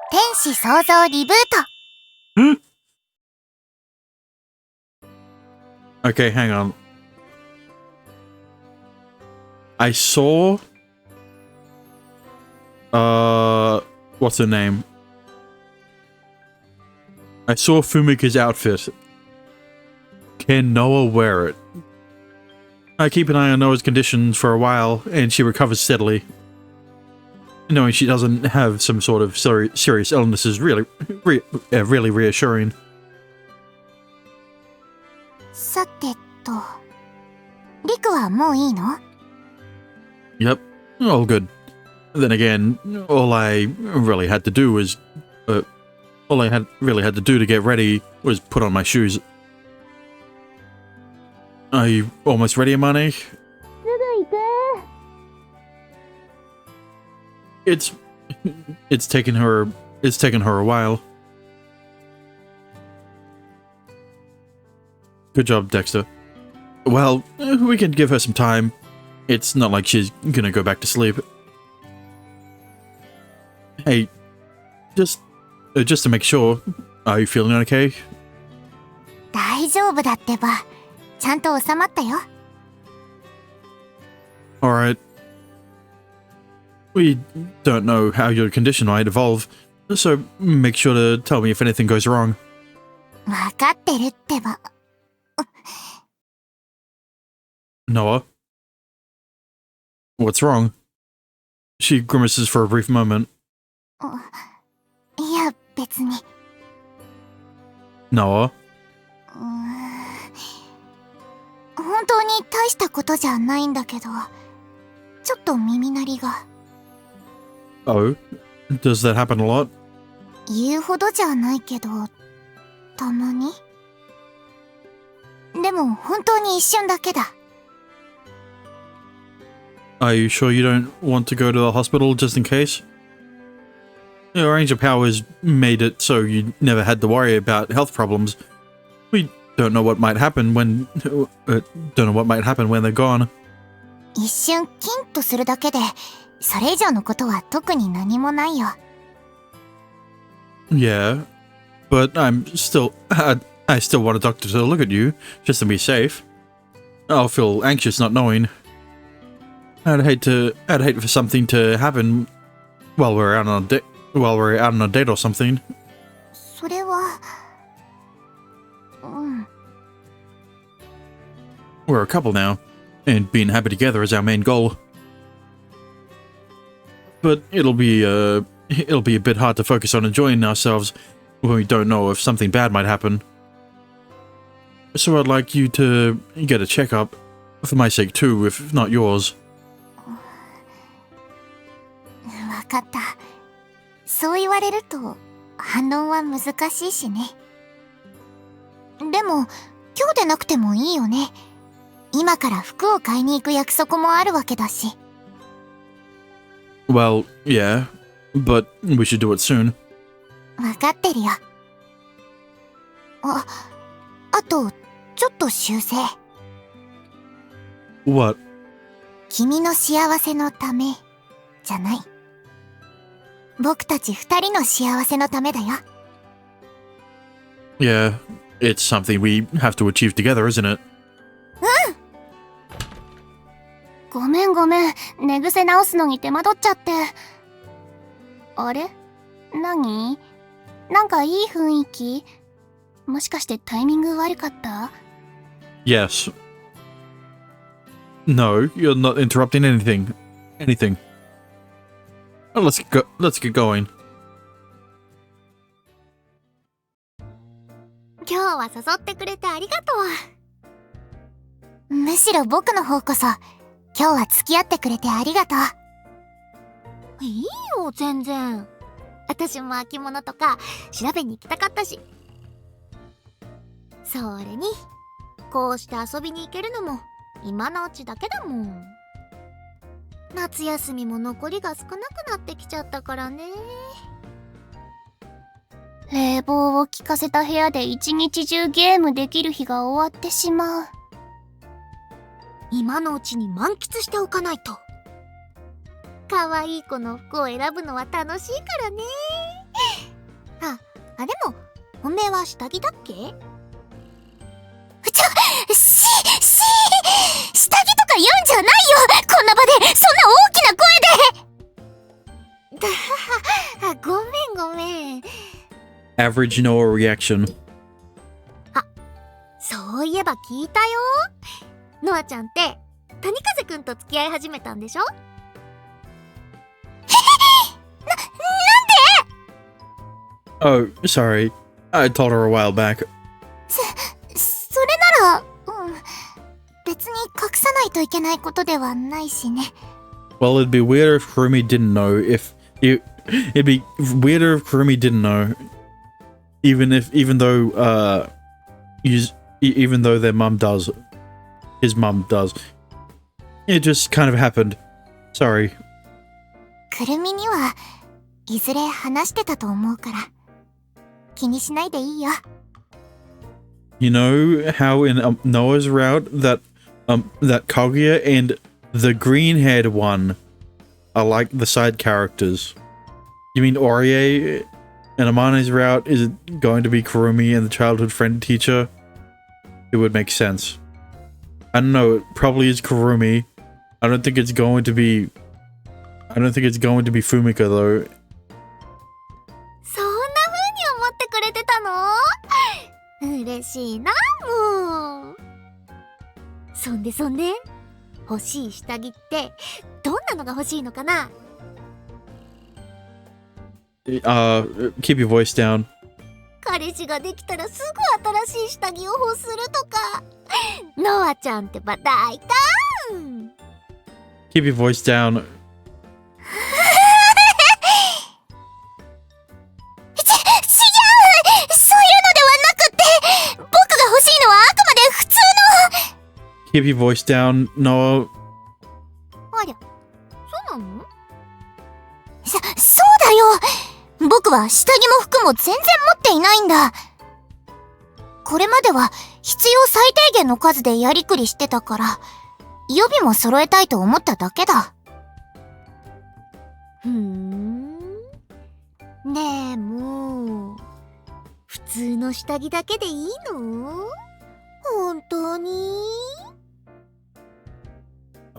天使創造リブート。 Hmm? Okay, hang on. I saw... what's her name? I saw Fumika's outfit. Can Noah wear it? I keep an eye on Noah's condition for a while, and she recovers steadily. Knowing she doesn't have some sort of serious illness is really reassuring. さてと、リクはもういいの？ Yep, all good. Then again, all I really had to do was... all I really had to do to get ready was put on my shoes. Are you almost ready, Amane? It's taken her a while. Good job, Dexter. Well, we can give her some time. It's not like she's gonna go back to sleep. Hey, just to make sure, are you feeling okay? 大丈夫だってば。ちゃんと収まったよ。Alright. We don't know how your condition might evolve, so make sure to tell me if anything goes wrong. わかってるってば。Noah? What's wrong? She grimaces for a brief moment. いや、別に。Noah? 本当に大したことじゃないんだけど、ちょっと耳鳴りが。Oh? Does that happen a lot? 言うほどじゃないけど、たまに。でも本当に一瞬だけだ。Are you sure you don't want to go to the hospital just in case? Your Angel powers made it so you never had to worry about health problems. We don't know what might happen when... they're gone. 一瞬キンとするだけで、それ以上のことは特に何もないよ。Yeah, but I still want a doctor to look at you, just to be safe. I'll feel anxious not knowing. I'd hate for something to happen while we're out on a date or something. それは、We're a couple now, and being happy together is our main goal. But it'll be a bit hard to focus on enjoying ourselves when we don't know if something bad might happen. So I'd like you to get a checkup, for my sake too, if not yours. わかった。そう言われると反論は難しいしね。でも今日でなくてもいいよね。今から服を買いに行く約束もあるわけだし。Well, yeah, but we should do it soon. わかってるよ。あとちょっと修正。What? 君の幸せのためじゃない。僕たち二人の幸せのためだよ。Yeah, it's something we have to achieve together, isn't it? ごめん、寝癖直すのに手間取っちゃって。あれ？何？なんかいい雰囲気？もしかしてタイミング悪かった？ Yes. No, you're not interrupting anything. Oh, let's get going. 今日は誘ってくれてありがとう。むしろ僕の方こそ今日は付き合ってくれてありがとう。いいよ、全然。私も秋物とか調べに行きたかったし。それにこうして遊びに行けるのも今のうちだけだもん。夏休みも残りが少なくなってきちゃったからね。冷房を効かせた部屋で一日中ゲームできる日が終わってしまう。今のうちに満喫しておかないと。可愛い子の服を選ぶのは楽しいからね。あ、でも本命は下着だっけ？下着とか言うんじゃないよ、こんな場でそんな大きな声で。ごめん。Average Noah reaction. そういえば聞いたよ。ノアちゃんって谷風くんと付き合い始めたんでしょ？Oh, sorry. I told her a while back. それなら、別に隠さないといけないことではないしね。Well, it'd be weirder if Kurumi didn't know. It'd be weirder if Kurumi didn't know. Even though their mum does. His mum does. It just kind of happened. Sorry. くるみにはいずれ話してたと思うから、気にしないでいいよ。You know how in Noah's route that Kaguya and the green-haired one are like the side characters. You mean Orie and Amane's route is going to be Kurumi and the childhood friend teacher? It would make sense. I don't know, it probably is Kurumi. I don't think it's going to be Fumika though. そんな風に思ってくれてたの？嬉しいな、もう。そんで欲しい下着ってどんなのが欲しいのかな？ Keep your voice down. 彼氏ができたらすぐ新しい下着を欲するとか。ノアちゃんってば大胆。 Keep your voice down. そういうのではなくって、僕が欲しいのはあくまで普通の。 Keep your voice down, Noah. ありゃ、そうなの？そうだよ。僕は下着も服も全然持っていないんだ。これまでは必要最低限の数でやりくりしてたから、予備も揃えたいと思っただけだ。でも普通の下着だけでいいの？本当に？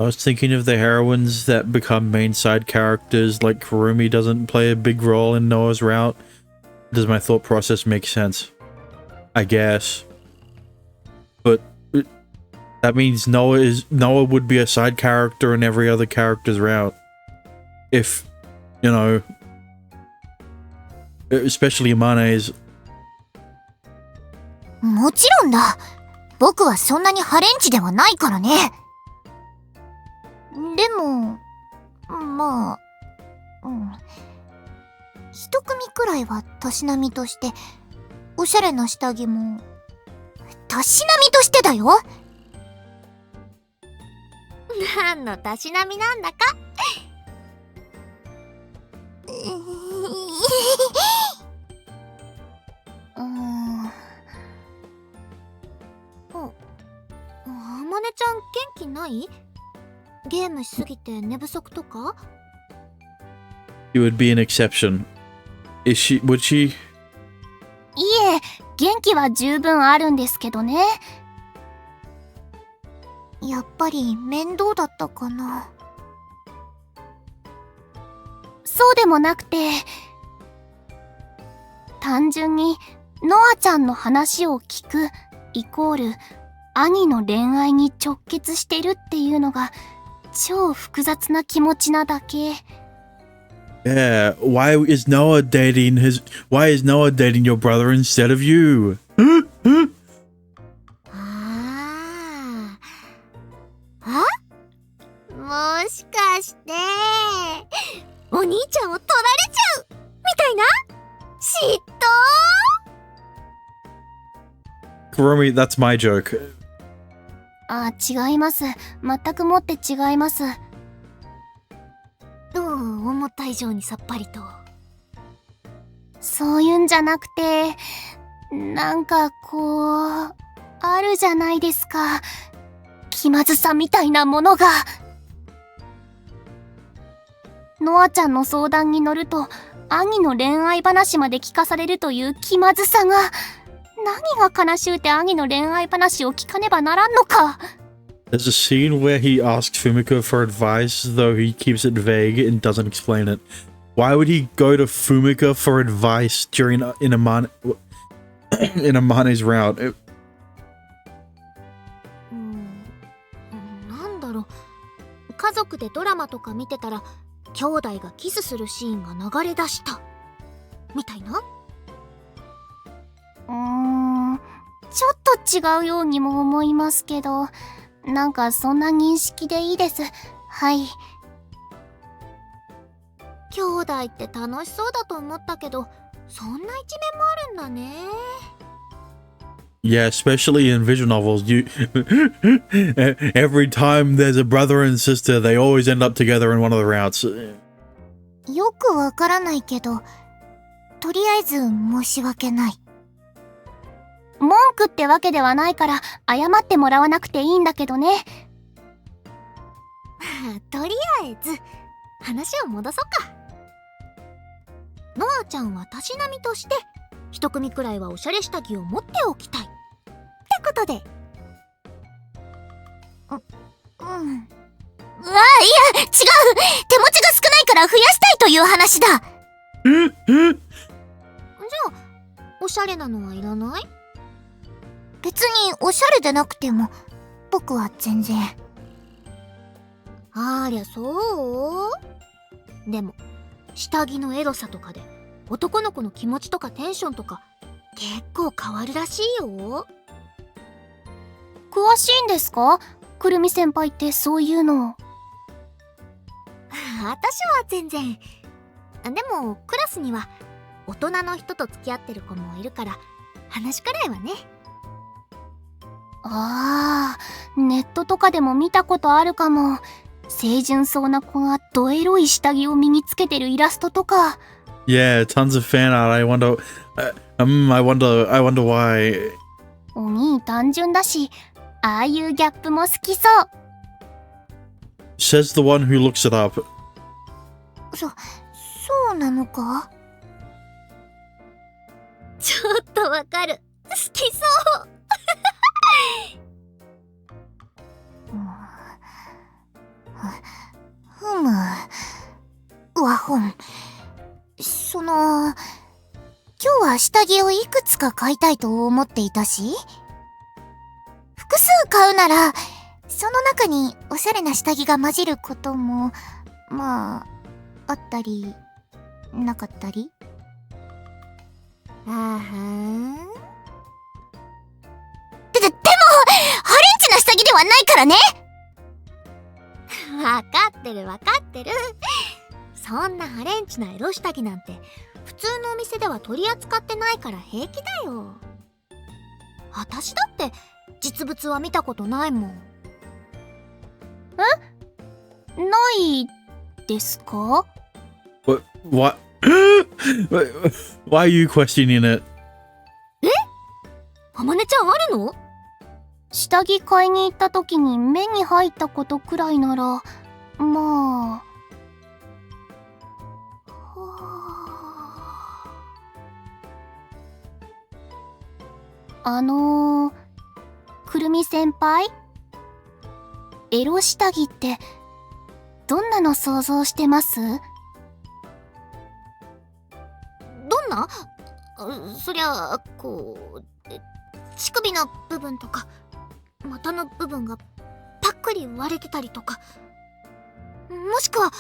I was thinking of the heroines that become main side characters, like Kurumi doesn't play a big role in Noah's route. Does my thought process make sense? I guess. But that means Noah would be a side character in every other character's route. If, you know, especially Amane's. もちろんだ。僕はそんなにハレンチではないからね。でも、まあ、一組くらいはたしなみとして、おしゃれな下着も、たしなみとしてだよ。何のたしなみなんだか。あまねちゃん元気ない？ゲームしすぎて寝不足とか？ It would be an exception. Would she? いえ、元気は十分あるんですけどね。やっぱり面倒だったかな。そうでもなくて、単純にノアちゃんの話を聞くイコール兄の恋愛に直結してるっていうのが超複雑な気持ちなだけ。Yeah, why is Noah dating your brother instead of you? もしかしてお兄ちゃんを取られちゃうみたいな嫉妬？ Kurumi, that's my joke. 違います。全くもって違います。思った以上にさっぱりと。そういうんじゃなくて、なんかこう、あるじゃないですか。気まずさみたいなものが。ノアちゃんの相談に乗ると、兄の恋愛話まで聞かされるという気まずさが。何が悲しゅうて兄の恋愛話を聞かねばならんのか。There's a scene where he asks Fumika for advice, though he keeps it vague and doesn't explain it. Why would he go to Fumika for advice during Inamane's route? なんだろう。家族でドラマとか見てたら兄弟がキスするシーンが流れ出したみたいな。ちょっと違うようにも思いますけど、なんかそんな認識でいいです。はい。兄弟って楽しそうだと思ったけど、そんな一面もあるんだね。Yeah, especially in visual novels, every time there's a brother and sister, they always end up together in one of the routes. よくわからないけど、とりあえず申し訳ない。文句ってわけではないから謝ってもらわなくていいんだけどね。とりあえず話を戻そうか。ノアちゃんはたしなみとして一組くらいはおしゃれ下着を持っておきたいってことで。うわ、いや違う、手持ちが少ないから増やしたいという話だ。じゃあおしゃれなのはいらない？別におしゃれでなくても僕は全然。ありゃそう。でも下着のエロさとかで男の子の気持ちとかテンションとか結構変わるらしいよ。詳しいんですか？くるみ先輩ってそういうの。私は全然。でもクラスには大人の人と付き合ってる子もいるから話くらいはね。ネットとかでも見たことあるかも。清純そうな子がドエロい下着を身につけてるイラストとか。Yeah, tons of fan art. I wonder why. お兄単純だし、ああいうギャップも好きそう。Says the one who looks it up. そうなのか？ちょっとわかる。好きそう。わほん。今日は下着をいくつか買いたいと思っていたし、複数買うならその中におしゃれな下着が混じることもまああったりなかったり。でもハレンチな下着ではないからね。わかってるわかってる。そんなハレンチなエロ下着なんて普通のお店では取り扱ってないから平気だよ。私だって実物は見たことないもん。ないですか？ What? Why are you questioning it? あまねちゃんあるの？下着買いに行った時に目に入ったことくらいならまあ。くるみ先輩、エロ下着ってどんなの想像してます？どんな？そりゃこう乳首の部分とか股の部分がパックリ割れてたりとか、もしくは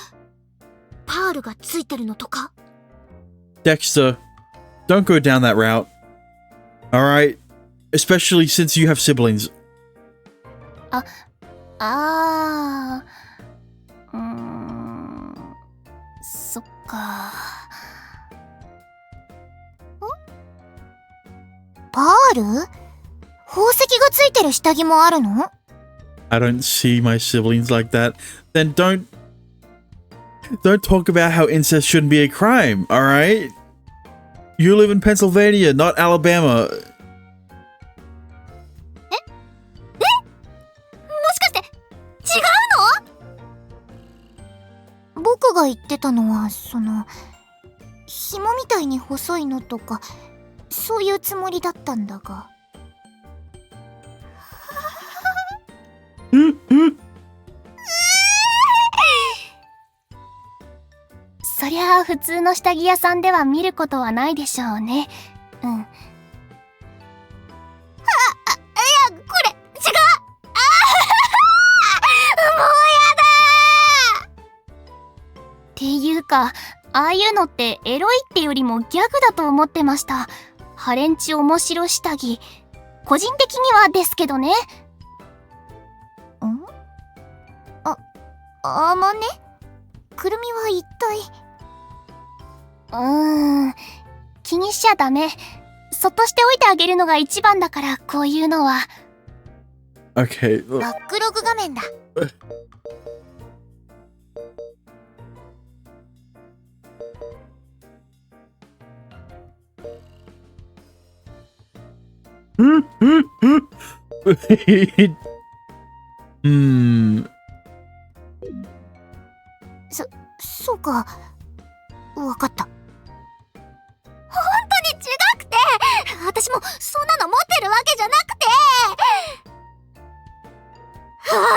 パールがついてるのとか。 Dexter, don't go down that route. Alright? Especially since you have siblings. そっか。パール？宝石がついてる下着もあるの？ I don't see my siblings like that. Then don't talk about how incest shouldn't be a crime, alright? You live in Pennsylvania, not Alabama. もしかして違うの？僕が言ってたのは紐みたいに細いのとか、そういうつもりだったんだが。そりゃあ普通の下着屋さんでは見ることはないでしょうね。うん。いや、これ、違う。もうやだっていうか、ああいうのってエロいってよりもギャグだと思ってました。ハレンチ面白下着。個人的にはですけどね。あまね。くるみは一体。気にしちゃダメ。そっとしておいてあげるのが一番だから、こういうのは。Okay. バックログ画面だ。そうか。わかった。本当に違くて、私もそんなの持ってるわけじゃなくて。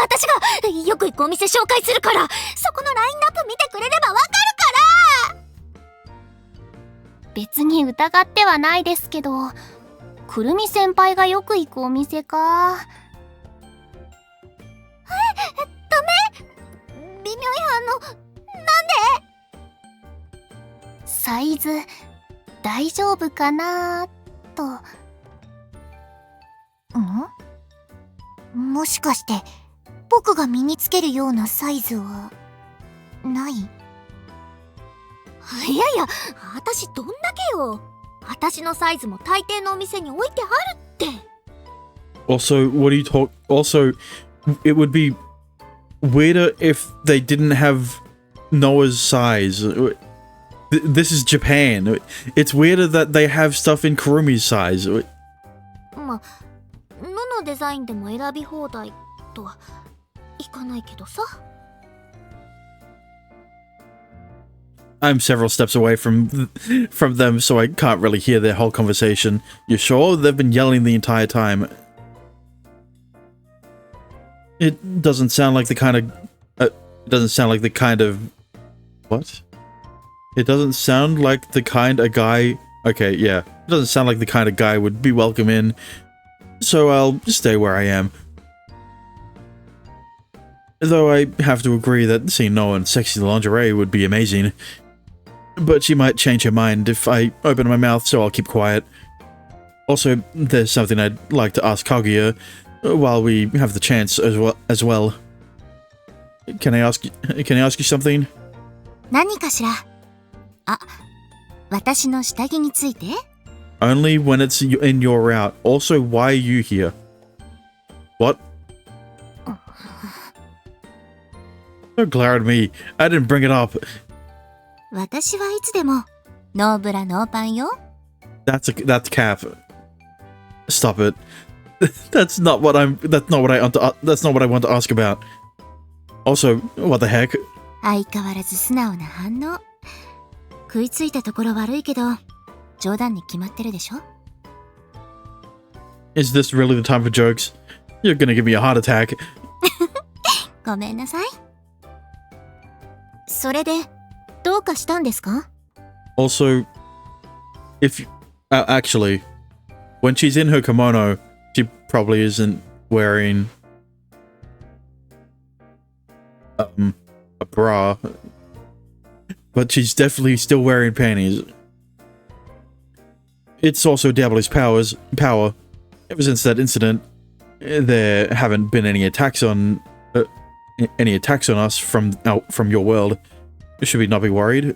私がよく行くお店紹介するから、そこのラインナップ見てくれればわかるから。別に疑ってはないですけど、くるみ先輩がよく行くお店か。ダメ？微妙になんで？サイズ大丈夫かなと。もしかして僕が身につけるようなサイズはない？いやいや、私どんだけよ。私のサイズも大抵のお店に置いてあるって。Also, what do you talk? Also, it would be weirder if they didn't have Noah's size. This is Japan. It's weirder that they have stuff in Kurumi's size. まあ、ののデザインでも選び放題とはいかないけどさ。I'm several steps away from them, so I can't really hear their whole conversation. You sure? They've been yelling the entire time. It doesn't sound like the kind of... it doesn't sound like the kind of... What? It doesn't sound like the kind a guy... Okay, yeah. It doesn't sound like the kind of guy would be welcome in. So I'll stay where I am. Though I have to agree that seeing Noah in sexy lingerie would be amazing. But she might change her mind if I open my mouth, so I'll keep quiet. Also, there's something I'd like to ask Kaguya while we have the chance as well. Can I ask you something? 何かしら。あ、私の下着について? Only when it's in your route. Also, why are you here? What? Don't glare at me. I didn't bring it up. 私はいつでもノーブラノーパンよ。That's cap. Stop it. That's not what I want to ask about. Also, what the heck? 相変わらず素直な反応。食いついたところ悪いけど、冗談に決まってるでしょ。Is this really the time for jokes? You're gonna give me a heart attack. ごめんなさい。それでどうかしたんですか? Also, actually, when she's in her kimono, she probably isn't wearing a bra, but she's definitely still wearing panties. It's also Diablo's power. Ever since that incident, there haven't been any attacks on us from your world. Should we not be worried?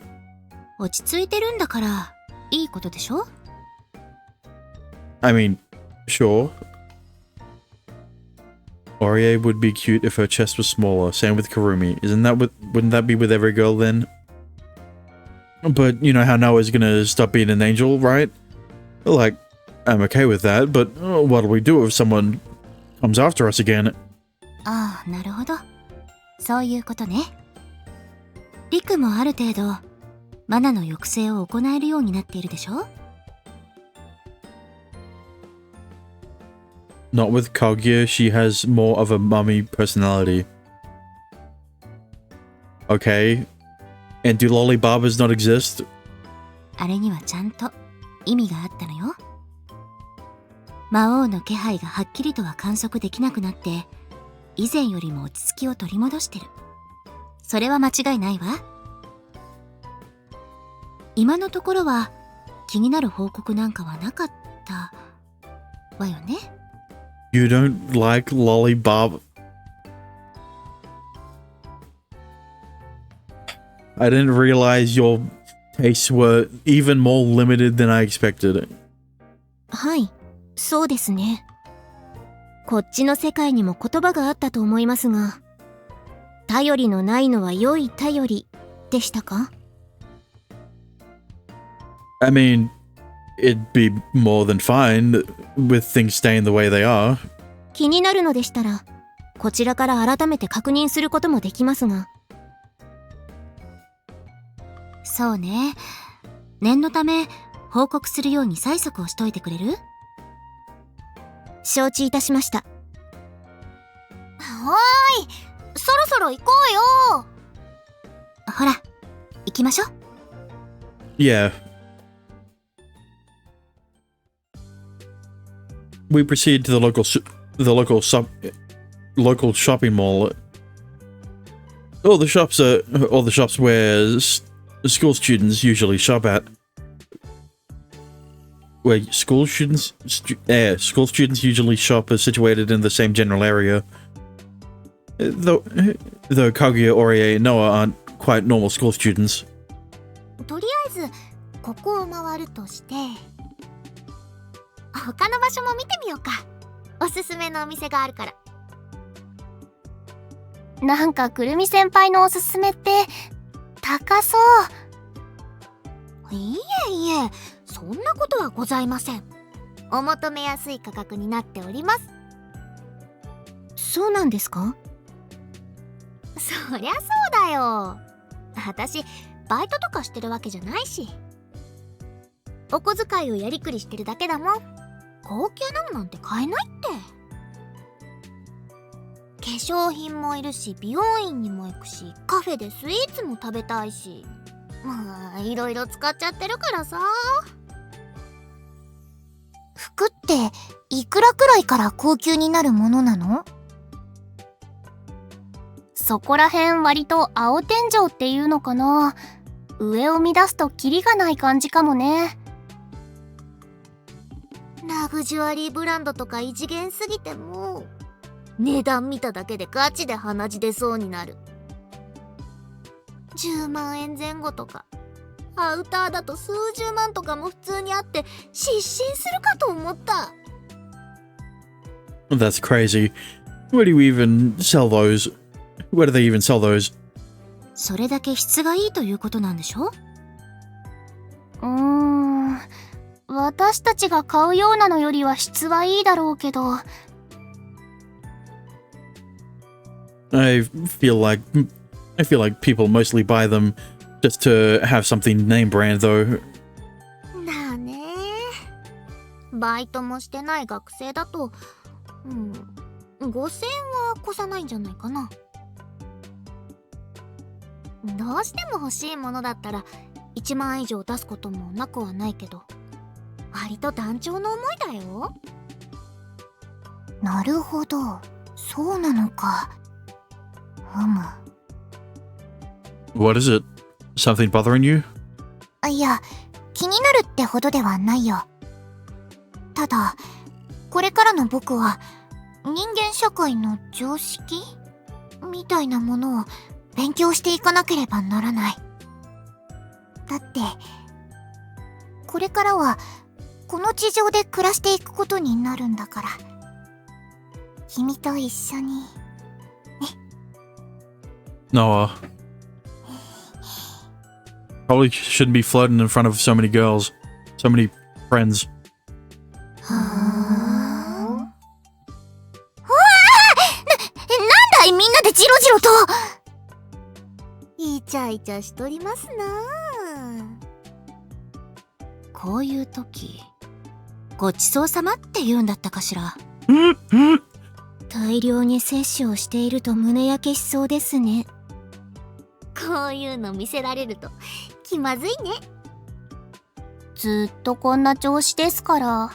落ち着いてるんだからいいことでしょ? I mean, sure. Orie would be cute if her chest was smaller. Same with Kurumi. Wouldn't that be with every girl then? But you know how Noah's gonna stop being an angel, right? Like, I'm okay with that, but what'll we do if someone comes after us again? ああ、なるほど。そういうことね。リクもある程度マナの抑制を行えるようになっているでしょ。Not with Kaguya, she has more of a mummy personality. Okay. And do lollibabas not exist? あれにはちゃんと意味があったのよ。魔王の気配がはっきりとは観測できなくなって、以前よりも落ち着きを取り戻してる。それは間違いないわ。今のところは気になる報告なんかはなかったわよね。You don't like lollibab? I didn't realize your tastes were even more limited than I expected. はい、そうですね。こっちの世界にも言葉があったと思いますが、頼りのないのは良い頼りでしたか？ I mean, it'd be more than fine with things staying the way they are. 気になるのでしたら、こちらから改めて確認することもできますが。そうね。念のため報告するように催促をしといてくれる？承知いたしました。おーい、そろそろ行こうよ。ほら、行きましょう。Yeah. We proceed to the local shopping mall. All the shops where school students usually shop at. Where school students usually shop are situated in the same general area. Though Kaguya, Orie, and Noah aren't quite normal school students. とりあえずここを回るとして、他の場所も見てみようか。おすすめのお店があるから。なんかくるみ先輩のおすすめって高そう。いえいえ、そんなことはございません。お求めやすい価格になっております。そうなんですか？そりゃそうだよ。私バイトとかしてるわけじゃないし、お小遣いをやりくりしてるだけだもん。高級なのなんて買えないって。化粧品もいるし、美容院にも行くし、カフェでスイーツも食べたいし、まあいろいろ使っちゃってるからさ。服っていくらくらいから高級になるものなの？そこらへん割と青天井っていうのかな。上を見出すとキリがない感じかもね。ラグジュアリーブランドとか異次元すぎてもう値段見ただけでガチで鼻血出そうになる。10万円前後とか、アウターだと数十万とかも普通にあって失神するかと思った。That's crazy. Where do they even sell those? それだけ質がいいということなんでしょ？私たちが買うようなのよりは質はいいだろうけど。I feel like people mostly buy them just to have something name brand though. だね。バイトもしてない学生だと、5000円は越さないんじゃないかな。どうしても欲しいものだったら1万円以上出すこともなくはないけど、割と団長の思いだよ。なるほど、そうなのか。What is it? Something bothering you? いや、気になるってほどではないよ。ただ、これからの僕は人間社会の常識みたいなものを勉強していかなければならない。だって、これからはこの地上で暮らしていくことになるんだから。君と一緒に。Noah. Probably shouldn't be flirting in front of so many girls. So many friends. なんだいみんなでジロジロと。イチャイチャしとりますな。こういう時、ごちそうさまって言うんだったかしら。大量に摂取をしていると胸焼けしそうですね。こういうの見せられると気まずいね。ずっとこんな調子ですから、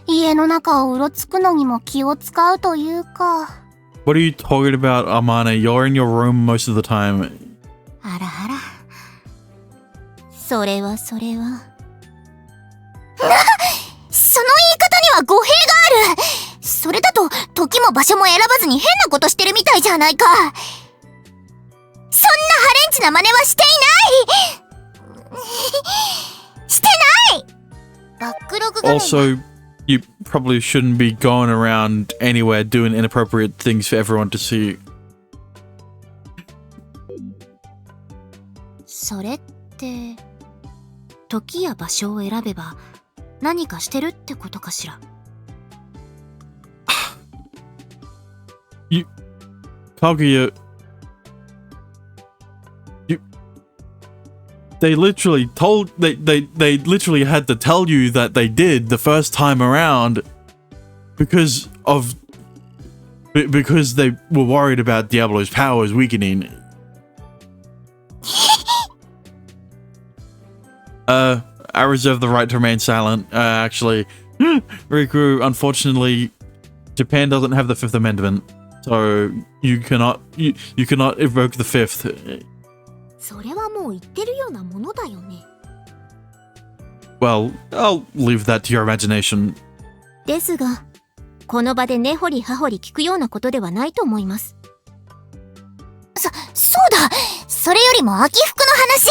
家の中をうろつくのにも気を使うというか。What are you talking about, Amane? You're in your room most of the time. あらあら。それは。その言い方には語弊がある。それだと時も場所も選ばずに変なことしてるみたいじゃないか。そんなハレンチな真似はしていない。してない。バックログ画面。 Also, you probably shouldn't be going around anywhere doing inappropriate things for everyone to see. それって時や場所を選べば何かしてるってことかしら。Kaguya, they literally had to tell you that they did the first time around because they were worried about Diablo's powers weakening. I reserve the right to remain silent. Actually, Riku, unfortunately, Japan doesn't have the Fifth Amendment, so you cannot evoke the Fifth. それはもう言ってるようなものだよね。 Well, I'll leave that to your imagination. ですが、この場で根掘り葉掘り聞くようなことではないと思います。そうだ。それよりも秋服の話。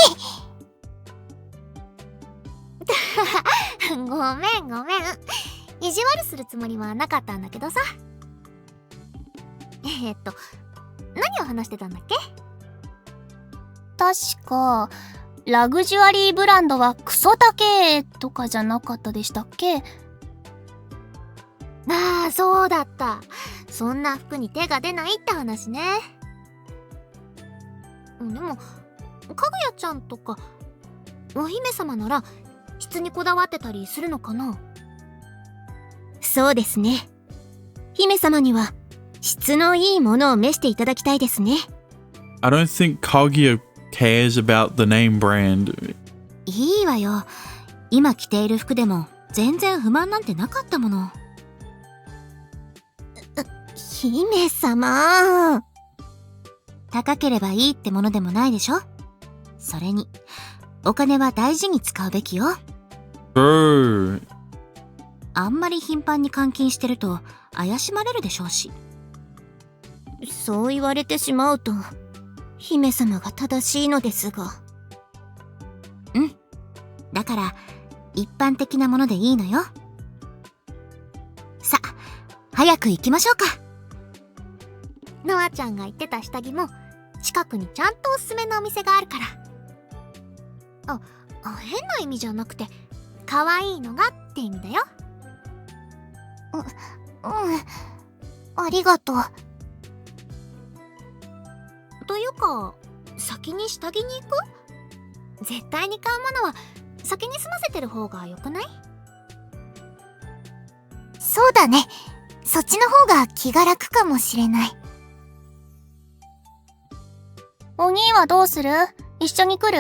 ごめん。意地悪するつもりはなかったんだけどさ。何を話してたんだっけ？確かラグジュアリーブランドはクソ高えとかじゃなかったでしたっけ？ああ、そうだった。そんな服に手が出ないって話ね。でもかぐやちゃんとかお姫様なら質にこだわってたりするのかな？そうですね。姫様には質のいいものを召していただきたいですね。I don't think Kaguya cares about the name brand. いいわよ。今着ている服でも全然不満なんてなかったもの。姫様。高ければいいってものでもないでしょ。それにお金は大事に使うべきよ。True. あんまり頻繁に換金してると怪しまれるでしょうし。そう言われてしまうと姫様が正しいのですが。だから一般的なものでいいのよ。さあ、早く行きましょうか。ノアちゃんが言ってた下着も近くにちゃんとおすすめのお店があるから。変な意味じゃなくて可愛いのがって意味だよ。ありがとう。というか先に下着に行く？絶対に買うものは先に済ませてる方がよくない？そうだね。そっちの方が気が楽かもしれない。お兄はどうする？一緒に来る？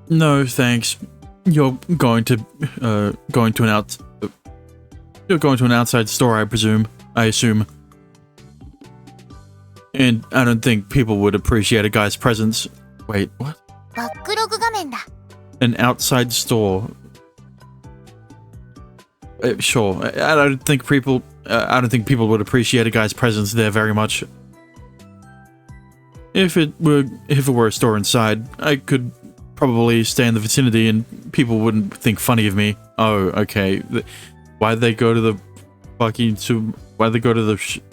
No, thanks. You're going to an outside store, I assume. And I don't think people would appreciate a guy's presence. Wait, what? バックログ画面だ。 An outside store. Sure. I don't think people would appreciate a guy's presence there very much. If it were a store inside, I could probably stay in the vicinity and people wouldn't think funny of me. Oh, okay. Why'd they go to the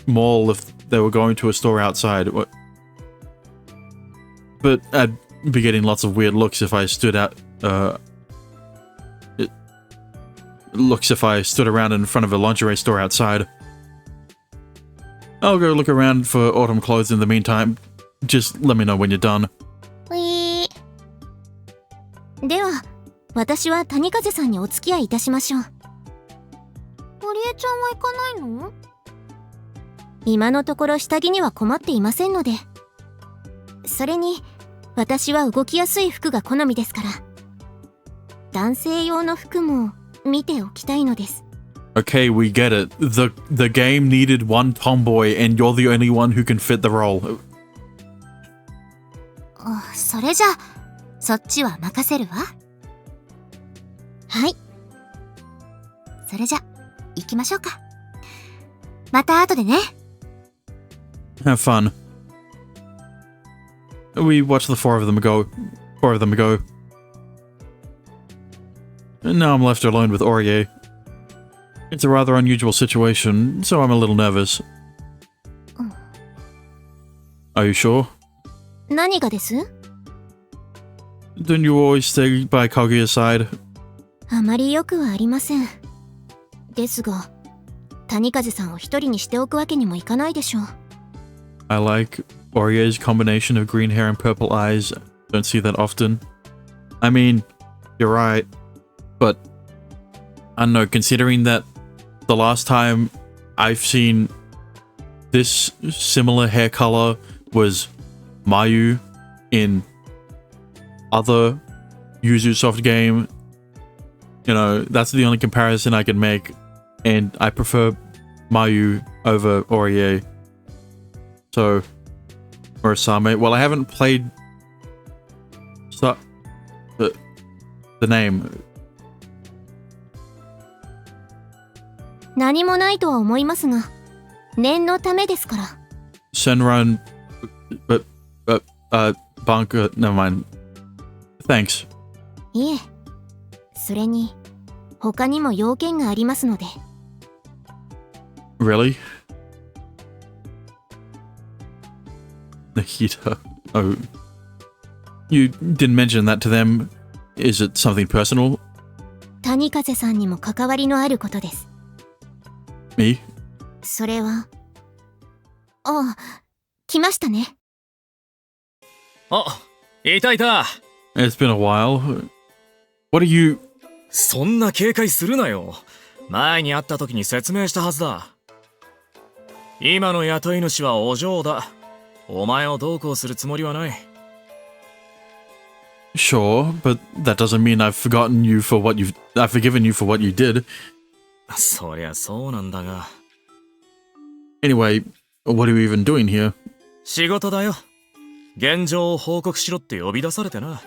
mall if they were going to a store outside? What? But I'd be getting lots of weird looks if I stood out. If I stood around in front of a lingerie store outside. I'll go look around for autumn clothes in the meantime. Just let me know when you're done. では私は谷風さんにお付き合いいたしましょう。堀江ちゃんは行かないの？今のところ下着には困っていませんので。それに私は動きやすい服が好みですから、男性用の服も見ておきたいのです。 Okay, we get it. The game needed one tomboy, and you're the only one who can fit the role. それじゃそっちは任せるわ。はい、それじゃ行きましょうか。また後でね。 Have fun. We watched the four of them go. And now I'm left alone with Aurier. It's a rather unusual situation, so I'm a little nervous. Are you sure? 何がです？ Don't you always stay by Kaguya's side? あまりよくはありません。ですが谷風さんを一人にしておくわけにもいかないでしょう。 I like Aurier's combination of green hair and purple eyes. Don't see that often. I mean, you're right, but I don't know, considering that the last time I've seen this similar hair color was Mayu in other Yuzu soft game, you know, that's the only comparison I can make, and I prefer Mayu over Aurier. So, or Same. Well, I haven't played the name. 何もないとは思いますが、念のためですから。 Senran, Banka, never mind. Thanks. いえ、それに他にも要件がありますので。 Really? Nikita. Oh. You didn't mention that to them. Is it something personal? 谷風さんにも関わりのあることです。 Me? それは、ああ、来ましたね。あ、いたいた。 It's been a while. What are you... そんな警戒するなよ。前に会った時に説明したはずだ。今の雇い主はお嬢だ。お前をどうこうするつもりはない。 Sure, but that doesn't mean I've forgiven you for what you did. そりゃそうなんだが。 Anyway, what are you even doing here? 仕事だよ。現状を報告しろって呼び出されてな。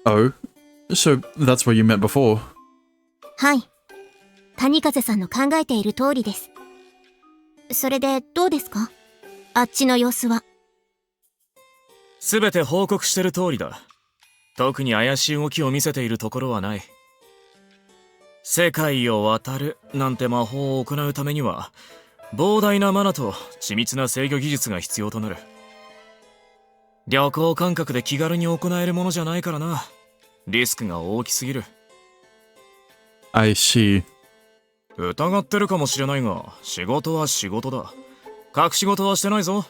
Oh, so that's where you met before. はい。谷風さんの考えている通りです。それでどうですか？あっちの様子は。すべて報告してる通りだ。特に怪しい動きを見せているところはない。世界を渡るなんて魔法を行うためには、膨大なマナと緻密な制御技術が必要となる。旅行感覚で気軽に行えるものじゃないからな。リスクが大きすぎる。 I see. 疑ってるかもしれないが、仕事は仕事だ。隠し事はしてないぞ。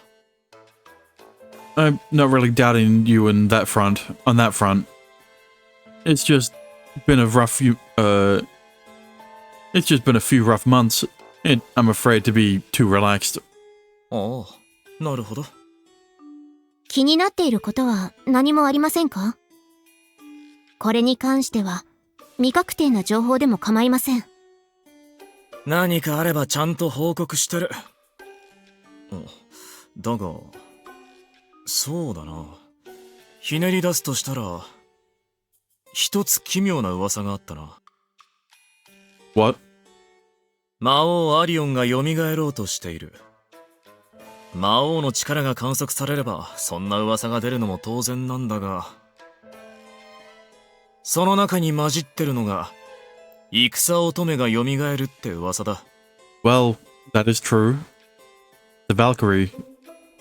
I'm not really doubting you on that front. It's just been a few rough months, and I'm afraid to be too relaxed. ああ、なるほど。気になっていることは何もありませんか？これに関しては未確定な情報でも構いません。何かあればちゃんと報告してる。だが、そうだな。ひねり出すとしたら、一つ奇妙な噂があったな。What? 魔王アリオンが蘇ろうとしている。魔王の力が観測されれば、そんな噂が出るのも当然なんだが、その中に混じってるのが、戦乙女が蘇るって噂だ。Well, that is true. The Valkyrie.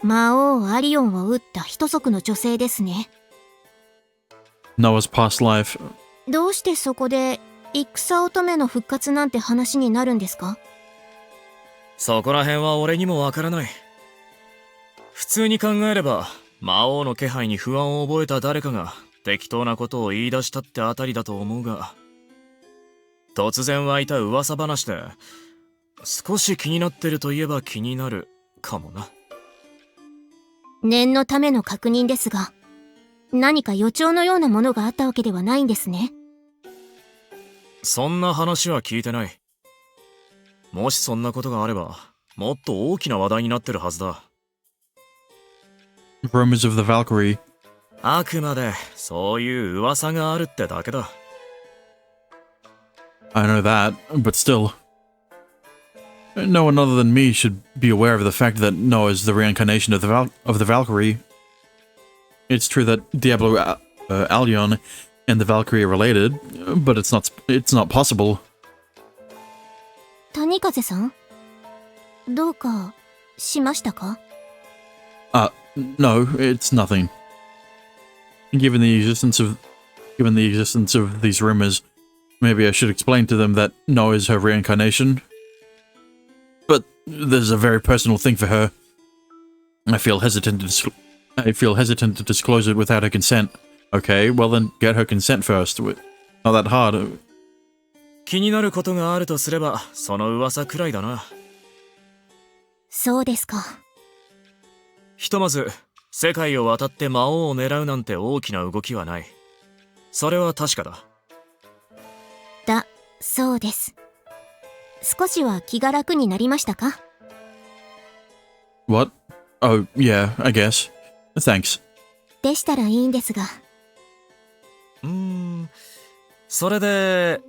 魔王アリオンを撃った一族の女性ですね。Noah's past life. どうしてそこで戦乙女の復活なんて話になるんですか？そこら辺は俺にもわからない。普通に考えれば、魔王の気配に不安を覚えた誰かが適当なことを言い出したってあたりだと思うが、突然湧いた噂話で少し気になってるといえば気になるかもな。念のための確認ですが、何か予兆のようなものがあったわけではないんですね。そんな話は聞いてない。もしそんなことがあれば、もっと大きな話題になってるはずだ。Rumors of the Valkyrie. あくまでそういう噂があるってだけだ。I know that, but still. No one other than me should be aware of the fact that Noah is the reincarnation of the Valkyrie. It's true that Diablo Allion and the Valkyrie are related, but it's not possible. 谷風さん、どうかしましたか？ No, it's nothing. Given the existence of these rumors, maybe I should explain to them that Noah is her reincarnation. But this is a very personal thing for her. I feel hesitant to disclose it without her consent. Okay, well then get her consent first. Not that hard. 気になることがあるとすれば、その噂くらいだな。そうですか。ひとまず、世界を渡って魔王を狙うなんて大きな動きはない。それは確かだ。そうです。少しは気が楽になりましたか？ What? Oh, yeah, I guess. Thanks. でしたらいいんですが。それで、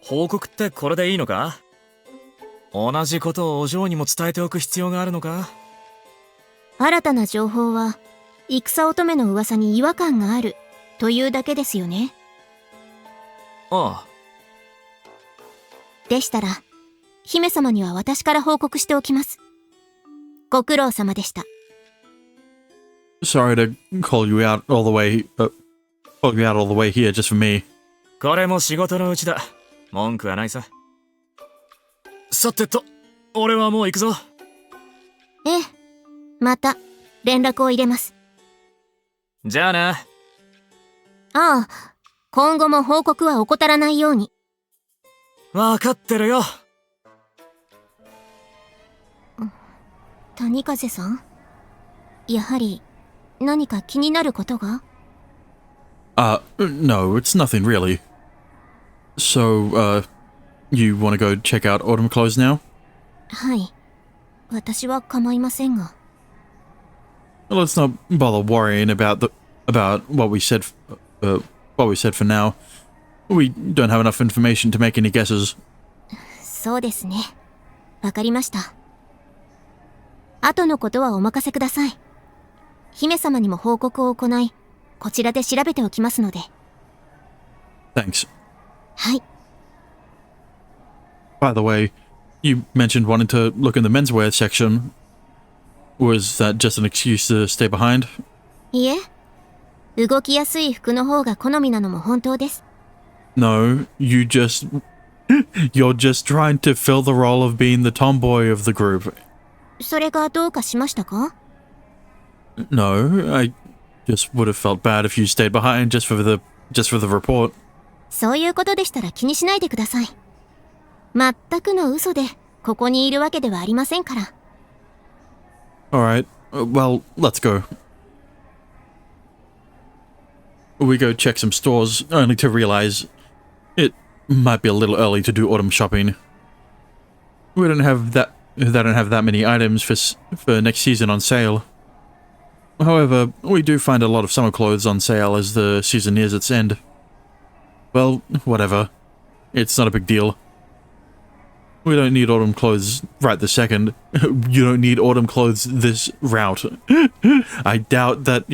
報告ってこれでいいのか？同じことをお嬢にも伝えておく必要があるのか？新たな情報は、戦乙女の噂に違和感があるというだけですよね。ああ。でしたら、姫様には私から報告しておきます。ご苦労様でした。Sorry to call you out all the way here just for me. これも仕事のうちだ。文句はないさ。さてと、俺はもう行くぞ。ええ、また連絡を入れます。じゃあな。ああ、今後も報告は怠らないように。わかってるよ。谷風さん、やはり何か気になることが？ No, it's nothing really. So, you want to go check out Autumn Clothes now? はい。私は構いませんが。Let's not bother worrying about what we said for now. We don't have enough information to make any guesses. そうですね。わかりました。後のことはお任せください。姫様にも報告を行い、こちらで調べておきますので。Thanks. はい。By the way, you mentioned wanting to look in the menswear section. Was that just an excuse to stay behind? いえ、動きやすい服の方が好みなのも本当です。No, you're just trying to fill the role of being the tomboy of the group. それがどうかしましたか？ No, I just would have felt bad if you stayed behind just for the report. そういうことでしたら気にしないでください。全くの嘘でここにいるわけではありませんから。Alright, well, let's go. We go check some stores, only to realize it might be a little early to do autumn shopping. They don't have that many items for next season on sale. However, we do find a lot of summer clothes on sale as the season nears its end. Well, whatever. It's not a big deal. We don't need autumn clothes right this second. You don't need autumn clothes this route. I doubt that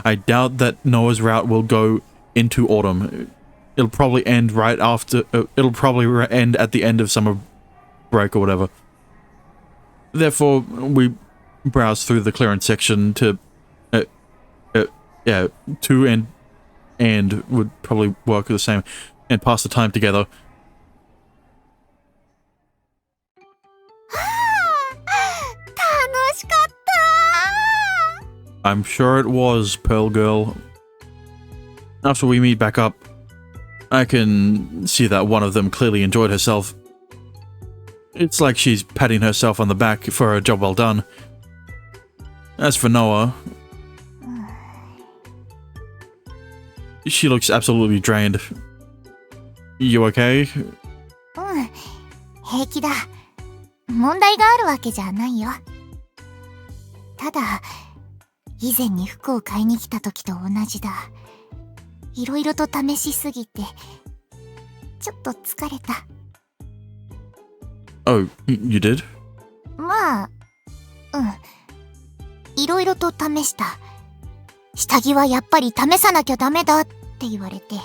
I doubt that Noah's route will go into autumn. It'll probably end right after. It'll probably end at the end of summer break or whatever. Therefore, we browse through the clearance section to, to and would probably work the same and pass the time together. I'm sure it was, Pearl Girl. After we meet back up, I can see that one of them clearly enjoyed herself. It's like she's patting herself on the back for a job well done. As for Noah, she looks absolutely drained. You okay? 平気だ。問題があるわけじゃないよ。ただ、以前に服を買いに来た時と同じだ。いろいろと試しすぎて、ちょっと疲れた。Oh, you did? まあ、いろいろと試した。下着はやっぱり試さなきゃダメだって言われて。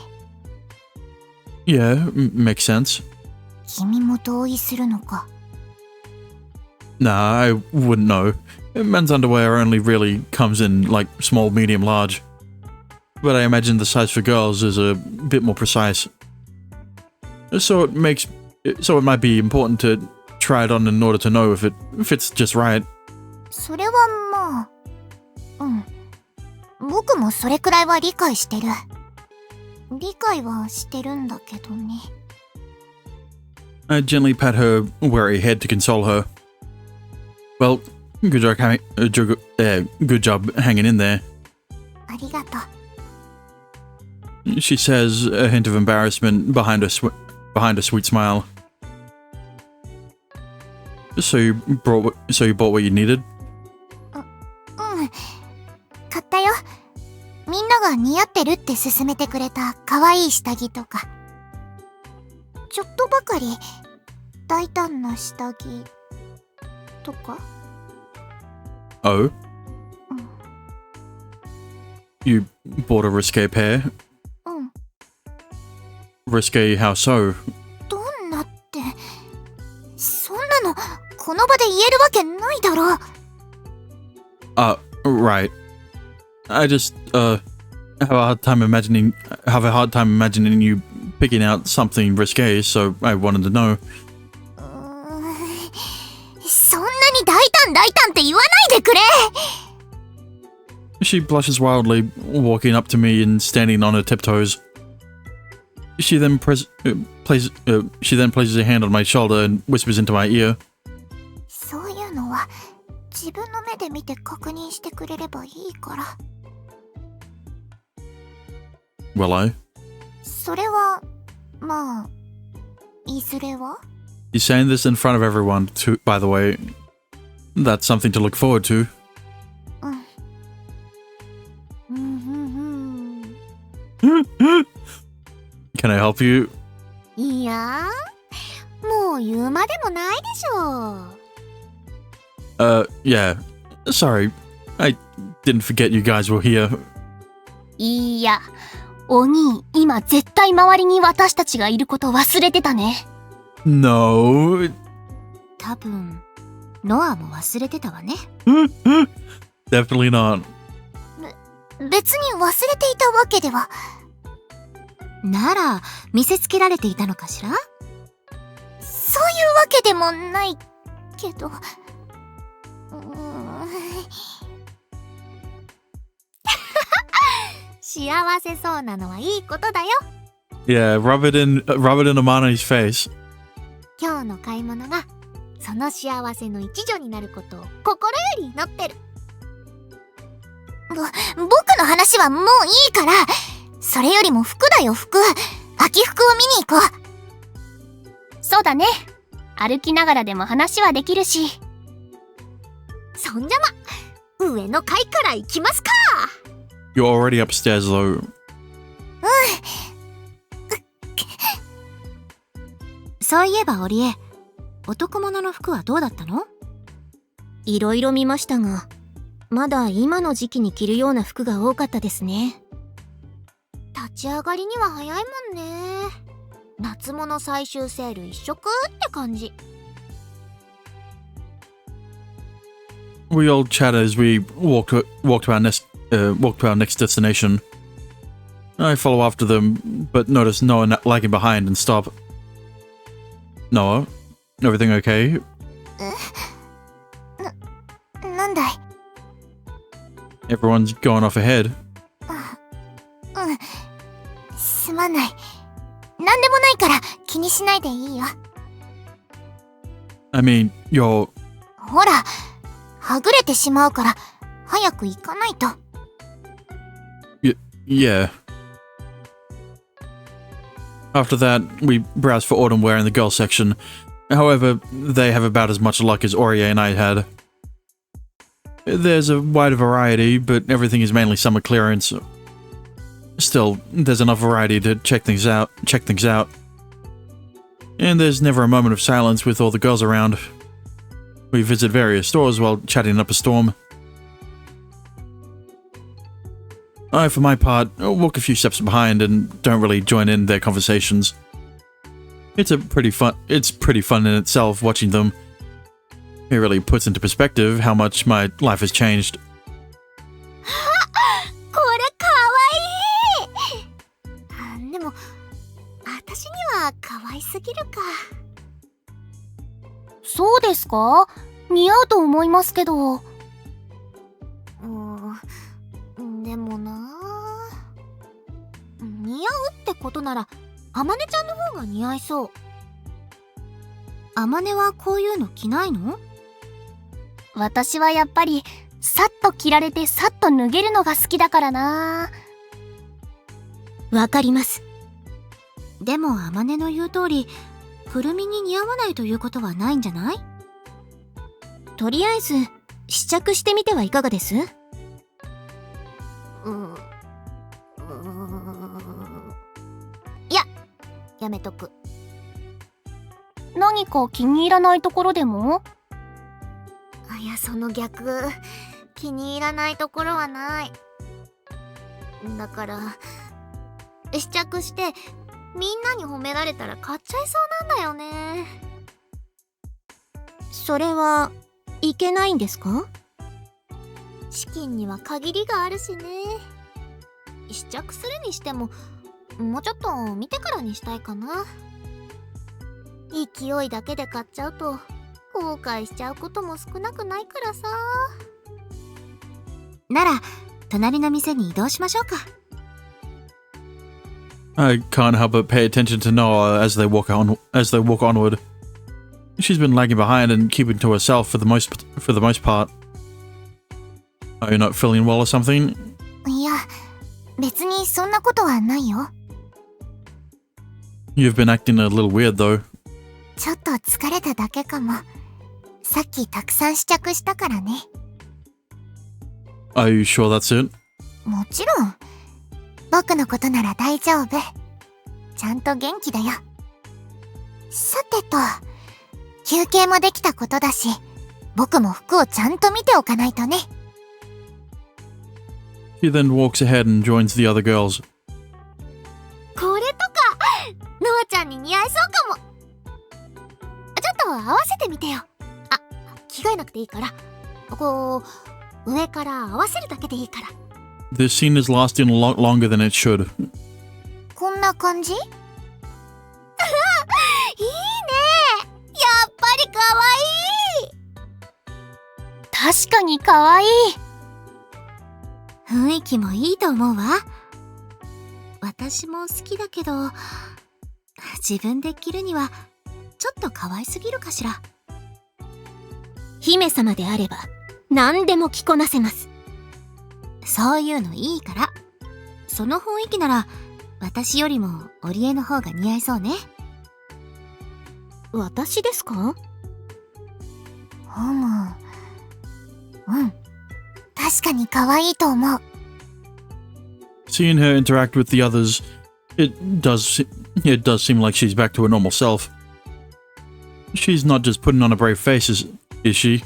Yeah, makes sense. 君も同意するのか。Nah, I wouldn't know. Men's underwear only really comes in like small, medium, large. But I imagine the size for girls is a bit more precise. So it might be important to try it on in order to know if it fits just right. それはまあ、僕もそれくらいは理解してる。理解はしてるんだけどね。I gently pat her weary head to console her. Well, good job hanging in there. ありがとう。She says, a hint of embarrassment behind a sweet smile. So you bought what you needed? 買ったよ。みんなが似合ってるって勧めてくれた可愛い下着とか。ちょっとばかり大胆な下着とか。Oh? You bought a risque pair? うん。Risque how so? どんなって、そんなのこの場で言えるわけないだろ。Right. I just, have a hard time imagining you picking out something risque, so I wanted to know. そんなに大胆って言わないでくれ。 She blushes wildly, walking up to me and standing on her tiptoes. She then places her hand on my shoulder and whispers into my ear. そういうのは自分の目で見て確認してくれればいいから。Will I? それは、まあ、いずれは？ He's saying this in front of everyone, too, by the way. That's something to look forward to. Can I help you? いやー、もう言うまでもないでしょ。Yeah. Sorry. I didn't forget you guys were here. いや、お兄、今絶対周りに私たちがいること忘れてたね。No. 多分、ノアも忘れてたわね。Definitely not. 別に忘れていたわけでは。なら、見せつけられていたのかしら？そういうわけでもないけど。幸せそうなのはいいことだよ。Yeah, rub it in Amani's face. 今日の買い物がその幸せの一助になることを心より祈ってる。僕の話はもういいから、それよりも服だよ、服。秋服を見に行こう。そうだね。歩きながらでも話はできるし。そんじゃま、上の階から行きますか。 You're already upstairs, though. そういえば織江、男物の服はどうだったの？いろいろ見ましたが、まだ今の時期に着るような服が多かったですね。立ち上がりには早いもんね。夏物最終セール一色って感じ。We all chat as we walk to our next destination. I follow after them, but notice Noah lagging behind and stop. Noah, everything okay? なんだい？ Everyone's going off ahead. すまない。なんでもないから気にしないでいいよ。I mean, you're... ほら、はぐれてしまうから早く行かないと。Yeah. After that, we browsed for autumn wear in the girls section. However, they have about as much luck as Aurier and I had. There's a wide variety, but everything is mainly summer clearance. Still, there's enough variety to check things out. And there's never a moment of silence with all the girls around. We visit various stores while chatting up a storm. I, for my part, walk a few steps behind and don't really join in their conversations. It's pretty fun in itself watching them. It really puts into perspective how much my life has changed. これかわいい。でも、私には可愛すぎるか。そうですか？似合うと思いますけど。でもな。似合うってことなら、あまねちゃんの方が似合いそう。あまねはこういうの着ないの？私はやっぱりさっと着られてさっと脱げるのが好きだからな。わかります。でもあまねの言う通り、くるみに似合わないということはないんじゃない？とりあえず試着してみてはいかがです？やめとく。何か気に入らないところでも？いや、その逆。気に入らないところはない。だから試着してみんなに褒められたら買っちゃいそうなんだよね。それはいけないんですか？資金には限りがあるしね。試着するにしてももうちょっと見てからにしたいかな。勢いだけで買っちゃうと後悔しちゃうことも少なくないからさ。なら隣の店に移動しましょうか。I can't help but pay attention to Noah as they walk onward. She's been lagging behind and keeping to herself for the most part. Are you not feeling well or something? いや、別にそんなことはないよ。You've been acting a little weird though. ちょっと疲れただけかも。さっきたくさん試着したからね。Are you sure that's it? もちろん。僕のことなら大丈夫。ちゃんと元気だよ。さてと、休憩もできたことだし、僕も服をちゃんと見ておかないとね。He then walks ahead and joins the other girls. これとか、ノアちゃんに似合いそうかも。ちょっと合わせてみてよ。あ、着替えなくていいから。こう、上から合わせるだけでいいから。This scene is lasting a lot longer than it should. こんな感じ？いいね。やっぱりかわいい。確かにかわいい。雰囲気もいいと思うわ。私も好きだけど、自分で着るにはちょっと可愛すぎるかしら。姫様であれば何でも着こなせます。そういうのいいから。その雰囲気なら私よりも織江の方が似合いそうね。私ですか？確かに可愛いと思う。Seeing her interact with the others, it does seem like she's back to her normal self. She's not just putting on a brave face, is she?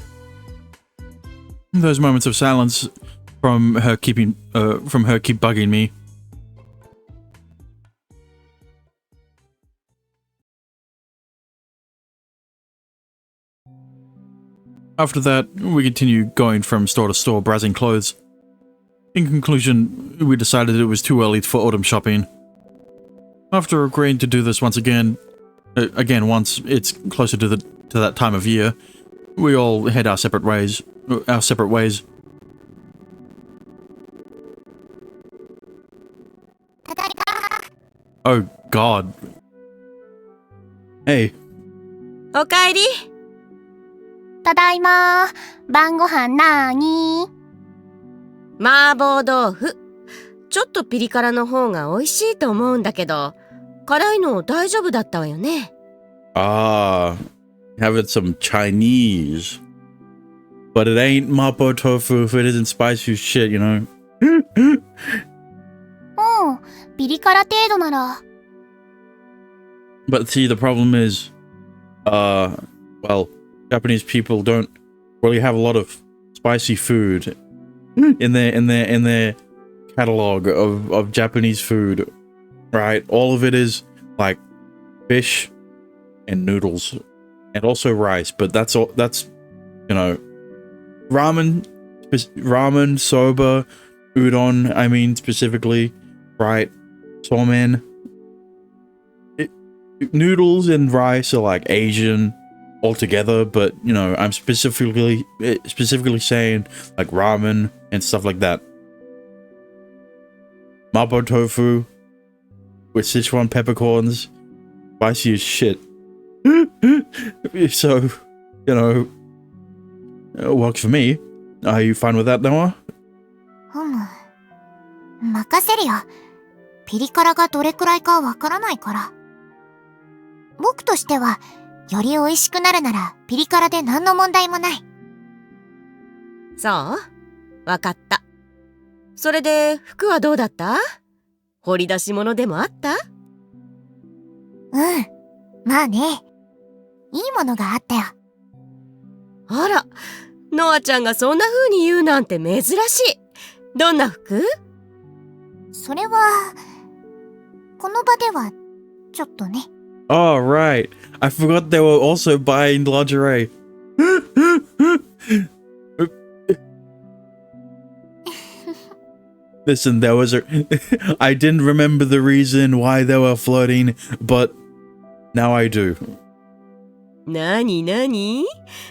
Those moments of silence from her keep bugging me. After that, we continue going from store to store browsing clothes. In conclusion, we decided it was too early for autumn shopping. After agreeing to do this once again it's closer to that time of year, we all head our separate ways. Oh God. Hey. おかえり。ただいま。晩ご飯なーに？麻婆豆腐。ちょっとピリ辛の方が美味しいと思うんだけど、辛いの大丈夫だったわよね。Ah, having some Chinese. But it ain't mapo tofu if it isn't spicy shit, you know? ピリ辛程度なら。But see, the problem is, well, Japanese people don't really have a lot of spicy food in their catalog of Japanese food, right? All of it is like fish and noodles and also rice, but that's all. That's, you know, ramen, soba, udon. I mean specifically, right? Somen. Noodles and rice are like Asian altogether, but you know, I'm specifically saying like ramen and stuff like that. Mapo tofu with Sichuan peppercorns, spicy as shit. So, you know, it works for me. Are you fine with that, Noah? 任せるよ。ピリ辛がどれくらいかわからないから。僕としては、より美味しくなるならピリ辛で何の問題もない。そう？わかった。それで服はどうだった？掘り出し物でもあった？まあね。いいものがあったよ。あら、ノアちゃんがそんな風に言うなんて珍しい。どんな服？それは、この場では、ちょっとね。Oh, right. I forgot they were also buying lingerie. Listen, there was I didn't remember the reason why they were flirting, but now I do. なになに？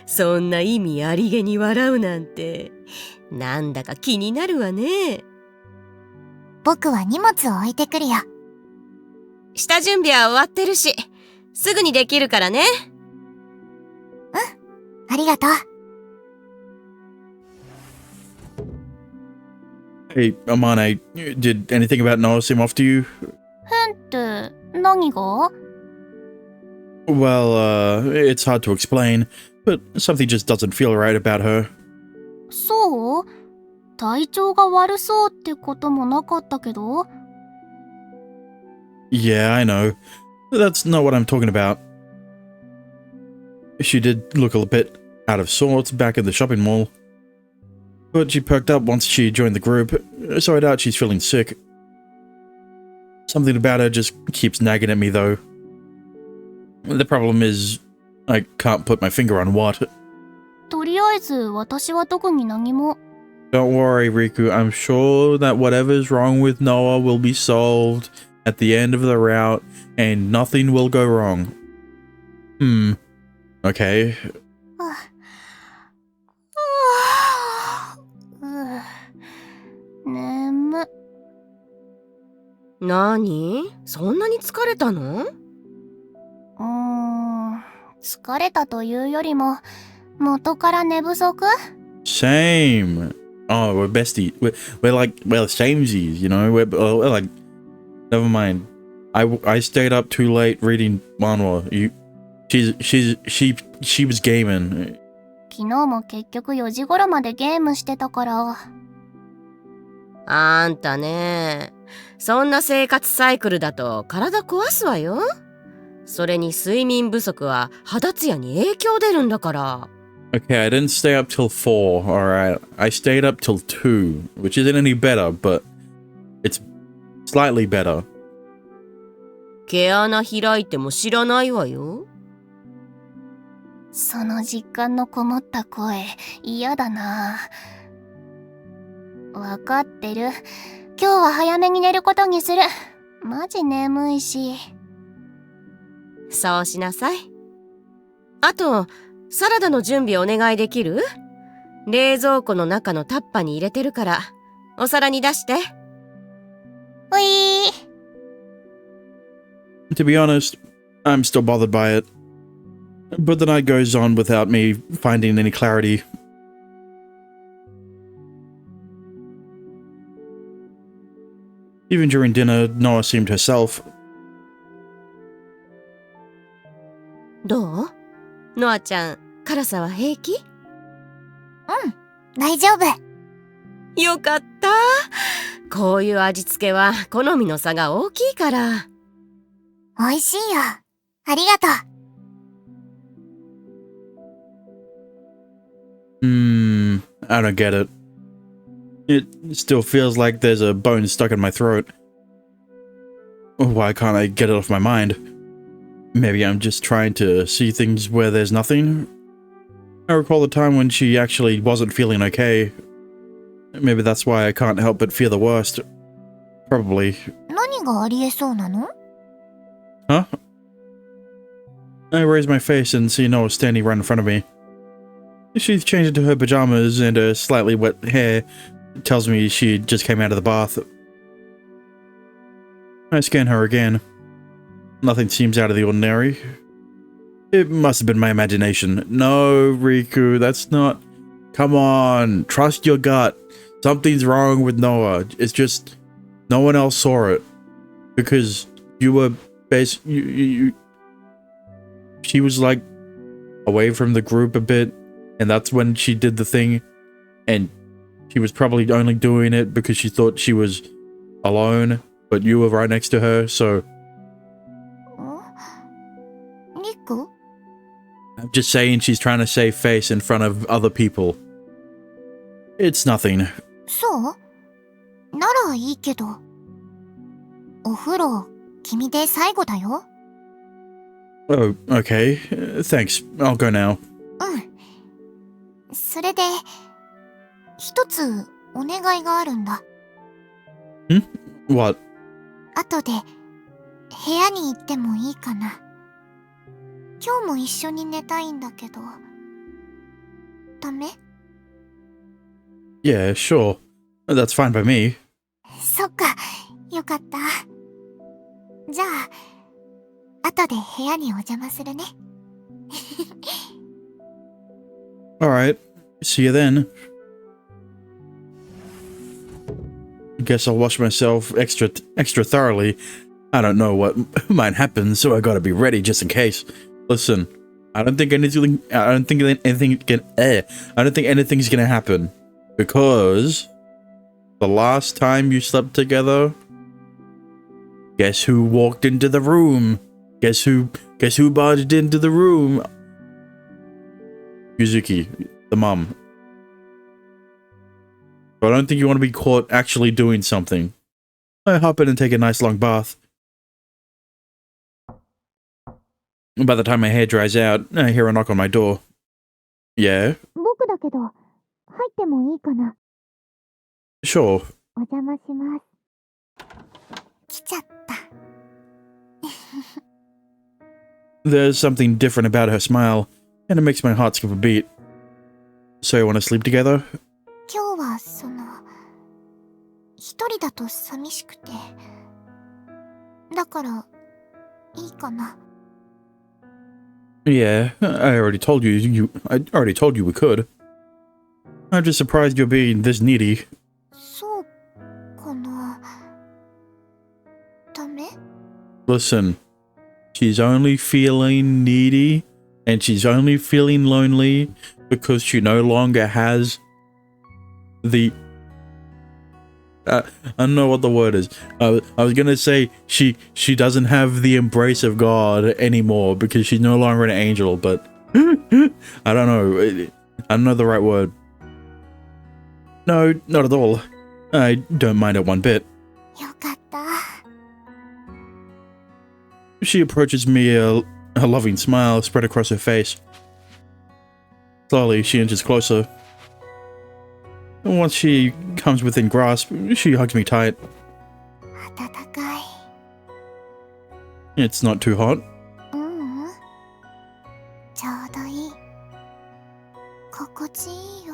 そんな意味ありげに笑うなんて、なんだか気になるわね。僕は荷物を置いてくるよ。下準備は終わってるし、すぐにできるからね。ありがとう。Hey, Amane, did anything about Noah seem off to you? って何が？ Well, it's hard to explain, but something just doesn't feel right about her. そう？体調が悪そうってこともなかったけど？ Yeah, I know. That's not what I'm talking about. She did look a bit out of sorts back at the shopping mall. But she perked up once she joined the group, so I doubt she's feeling sick. Something about her just keeps nagging at me though. The problem is, I can't put my finger on what. とりあえず私は特に何も。 Don't worry, Riku. I'm sure that whatever's wrong with Noah will be solved at the end of the route, and nothing will go wrong. Okay. 眠。なに？そんなに疲れたの？疲れたというよりも、元から寝不足？ Same. Oh, we're besties. We're like, well, samesies, you know? We're like, never mind. I stayed up too late reading manhwa. She was gaming. 昨日も結局4時頃までゲームしてたから。あんたね、そんな生活サイクルだと体壊すわよ。それに睡眠不足は肌ツヤに影響出るんだから。Okay, I didn't stay up till 4, alright? I stayed up till 2, which isn't any better, but it's slightly better. 毛穴開いても知らないわよ。その実感のこもった声、嫌だな。わかってる。今日は早めに寝ることにする。マジ眠いし。そうしなさい。あと、サラダの準備お願いできる？冷蔵庫の中のタッパに入れてるから、お皿に出して。ういー。To be honest, I'm still bothered by it. But the night goes on without me finding any clarity. Even during dinner, Noah seemed herself. どう？ノアちゃん、辛さは平気？大丈夫。よかった。こういう味付けは好みの差が大きいから。美味しいよ。ありがとう。I don't get it. It still feels like there's a bone stuck in my throat. Why can't I get it off my mind? Maybe I'm just trying to see things where there's nothing? I recall the time when she actually wasn't feeling okay. Maybe that's why I can't help but fear the worst. Probably. 何がありえそうなの？ Huh? I raise my face and see Noah standing right in front of me. She's changed into her pajamas and her slightly wet hair tells me she just came out of the bath. I scan her again. Nothing seems out of the ordinary. It must have been my imagination. No, Riku, that's not... Come on, trust your gut. Something's wrong with Noah. It's just... No one else saw it. Because you were... She was like... away from the group a bit. And that's when she did the thing. And she was probably only doing it because she thought she was alone. But you were right next to her, so... リク？ I'm just saying she's trying to save face in front of other people. It's nothing. そう？ならいいけど。お風呂、君で最後だよ。Oh, okay. Thanks. I'll go now. それで、一つお願いがあるんだ。What? 後で、部屋に行ってもいいかな。今日も一緒に寝たいんだけど。ダメ？ Yeah, sure. That's fine by me. そっか、よかった。じゃあ、後で部屋にお邪魔するね。Alright. See you then. Guess I'll wash myself extra thoroughly. I don't know what might happen, so I gotta be ready just in case. Listen, I don't think anything's gonna happen. Because the last time you slept together, guess who walked into the room? Guess who barged into the room? Yuzuki, the mum. But I don't think you want to be caught actually doing something. I hop in and take a nice long bath. By the time my hair dries out, I hear a knock on my door. Yeah? 僕だけど、入ってもいいかな。 Sure. お邪魔します。来ちゃった。There's something different about her smile, and it makes my heart skip a beat. So you want to sleep together? 今日は一人だと寂しくて。だから、いいかな。Yeah, I already told you we could. I'm just surprised you're being this needy. そうかな。ダメ？ Listen, she's only feeling needy, and she's only feeling lonely because she no longer has the... I don't know what the word is. I was gonna say she doesn't have the embrace of God anymore because she's no longer an angel, but I don't know. I don't know the right word. No, not at all. I don't mind it one bit. よかった。 She approaches me, a loving smile spread across her face. Slowly, she inches closer. Once she comes within grasp, she hugs me tight. 暖かい。 It's not too hot. ちょうどいい。心地いいよ。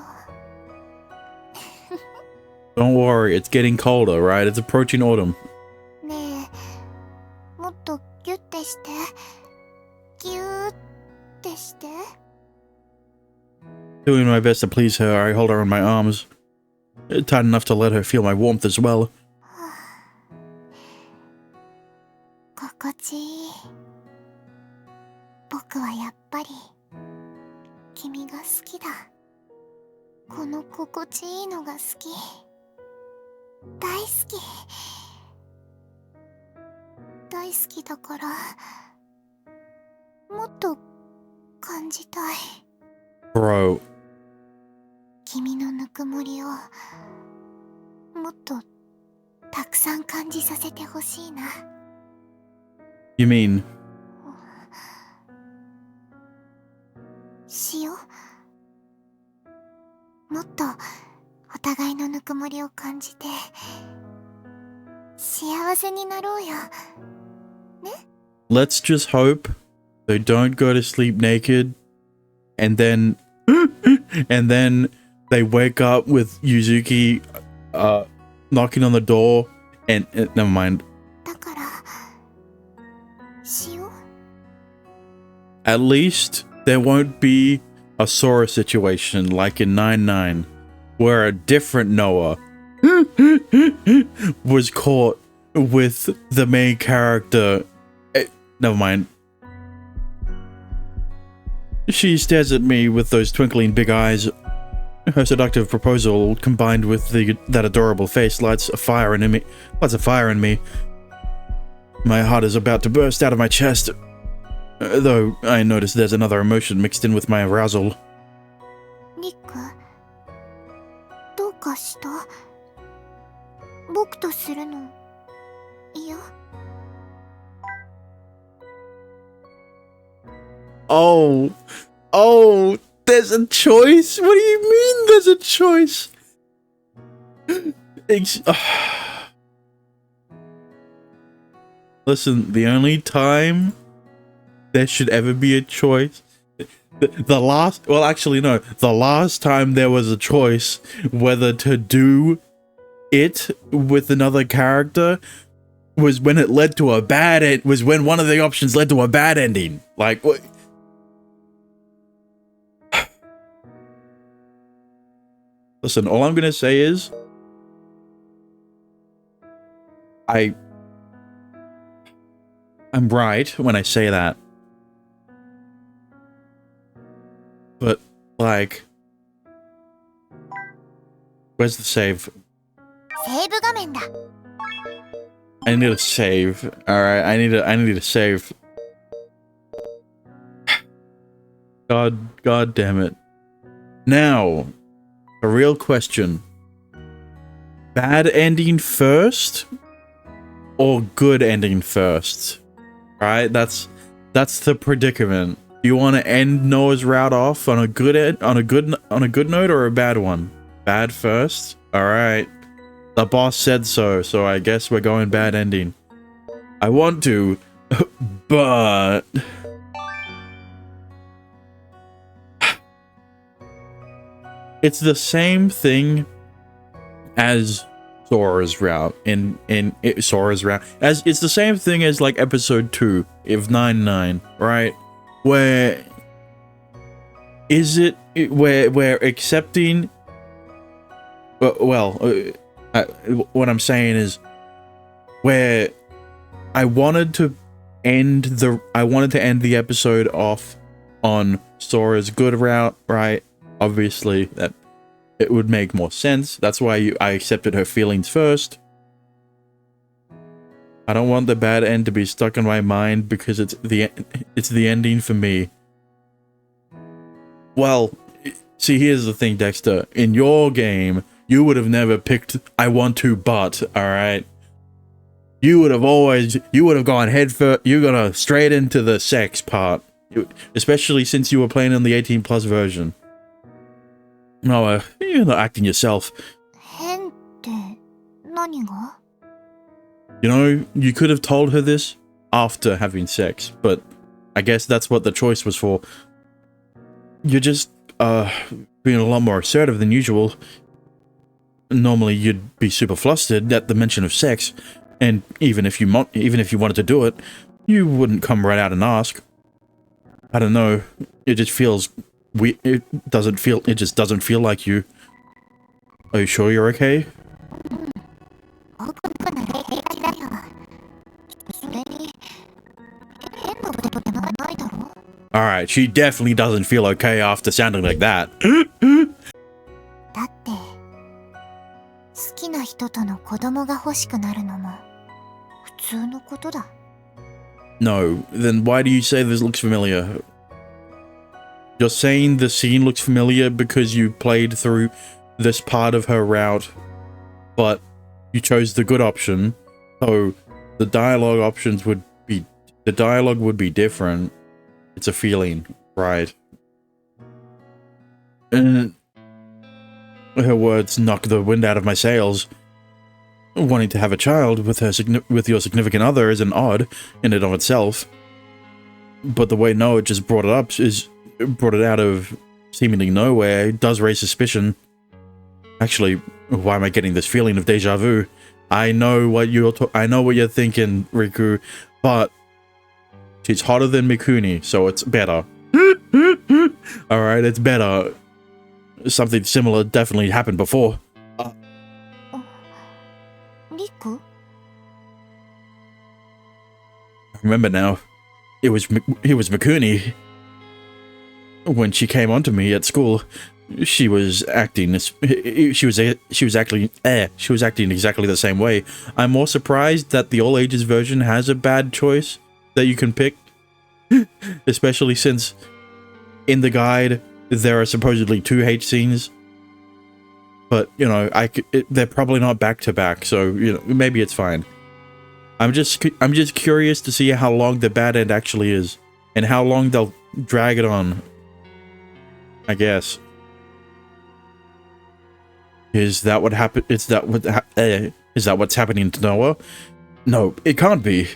Don't worry, it's getting colder, right? It's approaching autumn. ねえ、もっとギュッてして。ぎゅーってして。Doing my best to please her, I hold her in my arms, tight enough to let her feel my warmth as well. 心地いい。僕はやっぱり君が好きだ。この心地いいのが好き。大好き。大好きだから、もっと感じたい。Bro. 君のぬくもりをもっとたくさん感じさせてほしいな。You mean? しよう。もっとお互いのぬくもりを感じて幸せになろうよ。ね？ Let's just hope they don't go to sleep naked, and then they wake up with Yuzuki knocking on the door, and never mind. だからしよう。 At least there won't be a Sora situation like in 9-9, where a different Noah was caught with the main character. Never mind. She stares at me with those twinkling big eyes. Her seductive proposal, combined with that adorable face, lights a fire in me. My heart is about to burst out of my chest, though I notice there's another emotion mixed in with my arousal. リック、どうかした？僕とするの嫌？ Oh, there's a choice? What do you mean there's a choice? Listen, the only time there should ever be a choice, the last time there was a choice whether to do it with another character was when it led to a bad end, was when one of the options led to a bad ending. Like, what? Listen, all I'm gonna say is I'm right when I say that. But, like, where's the save? セーブ画面だ。 I need a save. Alright, I need a save. God damn it. Now, a real question. Bad ending first or good ending first? Right? That's the predicament. Do you want to end Noah's route off on a good note or a bad one? Bad first? All right. The boss said so I guess we're going bad ending. I want to, but it's the same thing as Sora's route in Sora's route. As it's the same thing as like episode 2 of 9-9, right? Where is it where accepting what I'm saying is where I wanted to end the episode off on Sora's good route, right? Obviously that it would make more sense. That's why I accepted her feelings first. I don't want the bad end to be stuck in my mind because it's the ending for me. Well, see, here's the thing, Dexter. In your game, you would have never picked I want to but, alright? You would have gone head first. You got straight into the sex part. Especially since you were playing on the 18+ version. No, you're not acting yourself. 変って何が？ You know, you could have told her this after having sex, but I guess that's what the choice was for. You're just, being a lot more assertive than usual. Normally, you'd be super flustered at the mention of sex, and even if you wanted to do it, You wouldn't come right out and ask. I don't know. It just feels it just doesn't feel like you. Are you sure you're okay? 報告なら平気だよ。それに、変なことでもないだろ。Alright, she definitely doesn't feel okay after sounding like that. だって、好きな人との子供が欲しくなるのも、普通のことだ。No, then why do you say this looks familiar? You're saying the scene looks familiar because you played through this part of her route, but you chose the good option, so the dialogue would be different. It's a feeling, right? And her words knocked the wind out of my sails. Wanting to have a child with your significant other isn't odd in and of itself, but the way Noah just brought it out of seemingly nowhere does raise suspicion. Actually, why am I getting this feeling of deja vu? I know what you're thinking, Riku, but she's hotter than Mikuni, so it's better. Alright, it's better. Something similar definitely happened before. リク？ Remember now, it was Mikuni. When she came onto me at school, she was acting exactly the same way. I'm more surprised that the all ages version has a bad choice that you can pick, especially since in the guide there are supposedly 2 H scenes. But you know, they're probably not back to back, so you know, maybe it's fine. I'm just curious to see how long the bad end actually is, and how long they'll drag it on. I guess. Is that what happened? Is that what's happening to Noah? No, it can't be.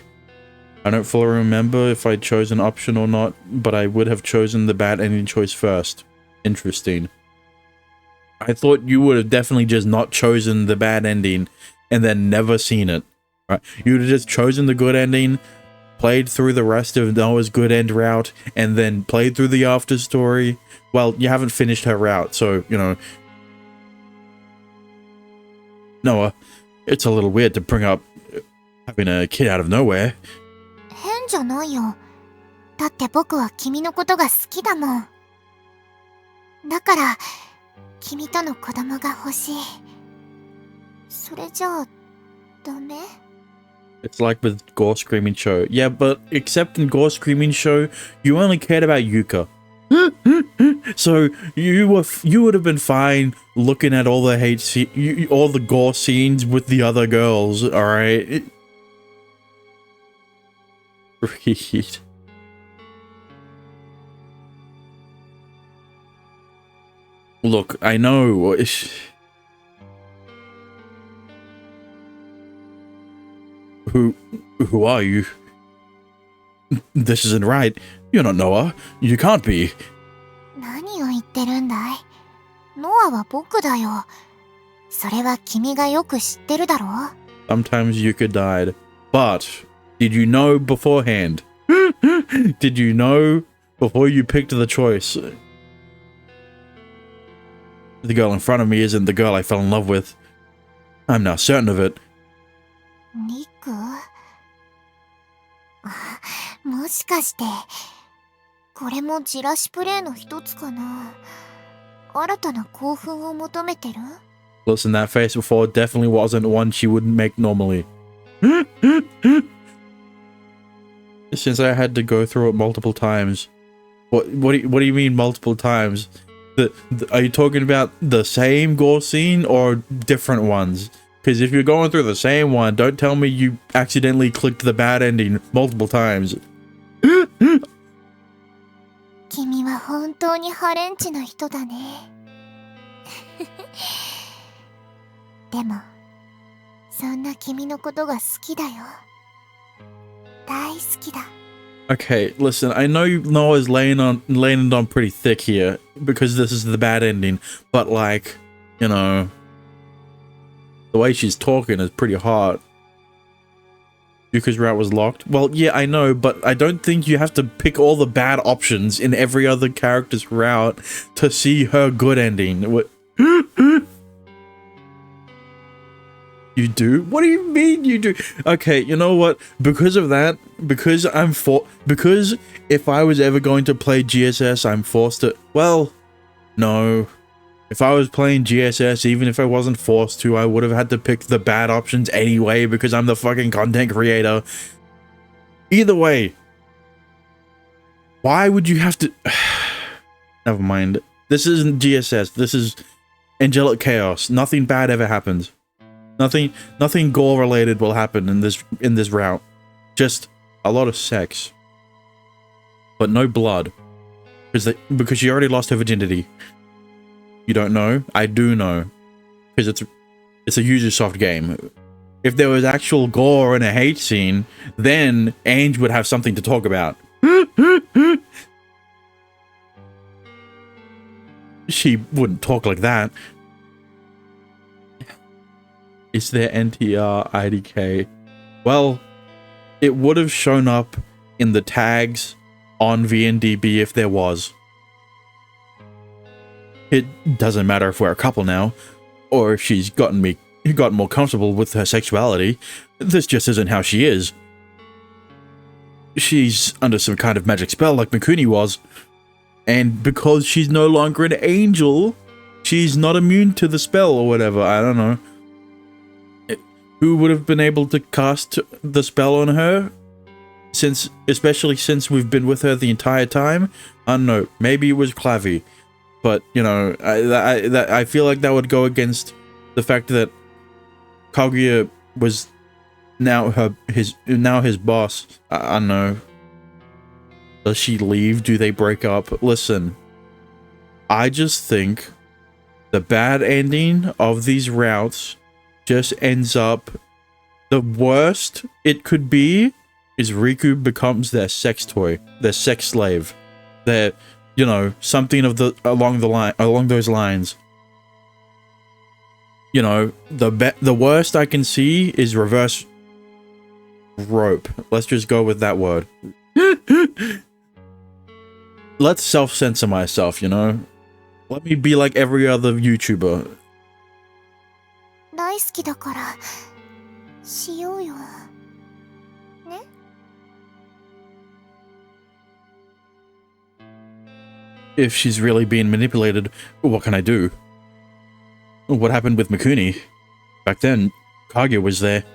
I don't fully remember if I chose an option or not, but I would have chosen the bad ending choice first. Interesting. I thought you would have definitely just not chosen the bad ending and then never seen it. Right? You would have just chosen the good ending, played through the rest of Noah's good end route, and then played through the after story. Well, you haven't finished her route, so, you know. Noah, it's a little weird to bring up having a kid out of nowhere. 変じゃないよ。だって僕は君のことが好きだもん。だから、君との子供が欲しい。それじゃあ、ダメ？ It's like with Gore Screaming Show. Yeah, but except in Gore Screaming Show, you only cared about Yuka. So you would have been fine looking at all the all the gore scenes with the other girls, all right? Read. Look, I know. Who are you? This isn't right. You're not Noah. You can't be. 何を言ってるんだい？ノアは僕だよ。それは君がよく知ってるだろ？ Sometimes Yuka died. But, did you know beforehand? Did you know before you picked the choice? The girl in front of me isn't the girl I fell in love with. I'm now certain of it. リク？もしかして、これもじらしプレイの一つかな？新たな興奮を求めてる？ Listen, that face before definitely wasn't one she wouldn't make normally. Since I had to go through it multiple times. What do you mean multiple times? Are you talking about the same gore scene or different ones? Because if you're going through the same one, don't tell me you accidentally clicked the bad ending multiple times. 君は本当にハレンチな人だね。でも、そんな君のことが好きだよ。大好きだ。 Okay, listen, I know Noah's laying it on pretty thick here because this is the bad ending, but like, you know, the way she's talking is pretty hot. Yuka's route was locked. Well, yeah, I know, but I don't think you have to pick all the bad options in every other character's route to see her good ending. What? You do? What do you mean you do? Okay, you know what? Because of that, because if I was ever going to play GSS, I'm forced to. Well, no. If I was playing GSS, even if I wasn't forced to, I would have had to pick the bad options anyway because I'm the fucking content creator. Either way, why would you have to... Never mind. This isn't GSS. This is Angelic Chaos. Nothing bad ever happens. Nothing gore related will happen in this route. Just a lot of sex. But no blood. Because she already lost her virginity. You don't know? I do know. Because it's a Ubisoft game. If there was actual gore and a hate scene, then Ange would have something to talk about. She wouldn't talk like that. Is there NTR IDK? Well, it would have shown up in the tags on VNDB if there was. It doesn't matter if we're a couple now, or if she's gotten more comfortable with her sexuality. This just isn't how she is. She's under some kind of magic spell like Mikuni was, and because she's no longer an angel, she's not immune to the spell or whatever. I don't know. Who would have been able to cast the spell on her? Especially since we've been with her the entire time? I don't know. Maybe it was Clavy. But, you know, I feel like that would go against the fact that Kaguya was now his boss. I don't know. Does she leave? Do they break up? Listen, I just think the bad ending of these routes just ends up, the worst it could be is Riku becomes their sex toy, their sex slave, their, you know, something along those lines. You know, the worst I can see is reverse rope. Let's just go with that word. Let's self-censor myself, you know? Let me be like every other YouTuber. 大好きだからしようよね。 If she's really being manipulated, what can I do? What happened with Mikuni? Back then, Kaguya was there.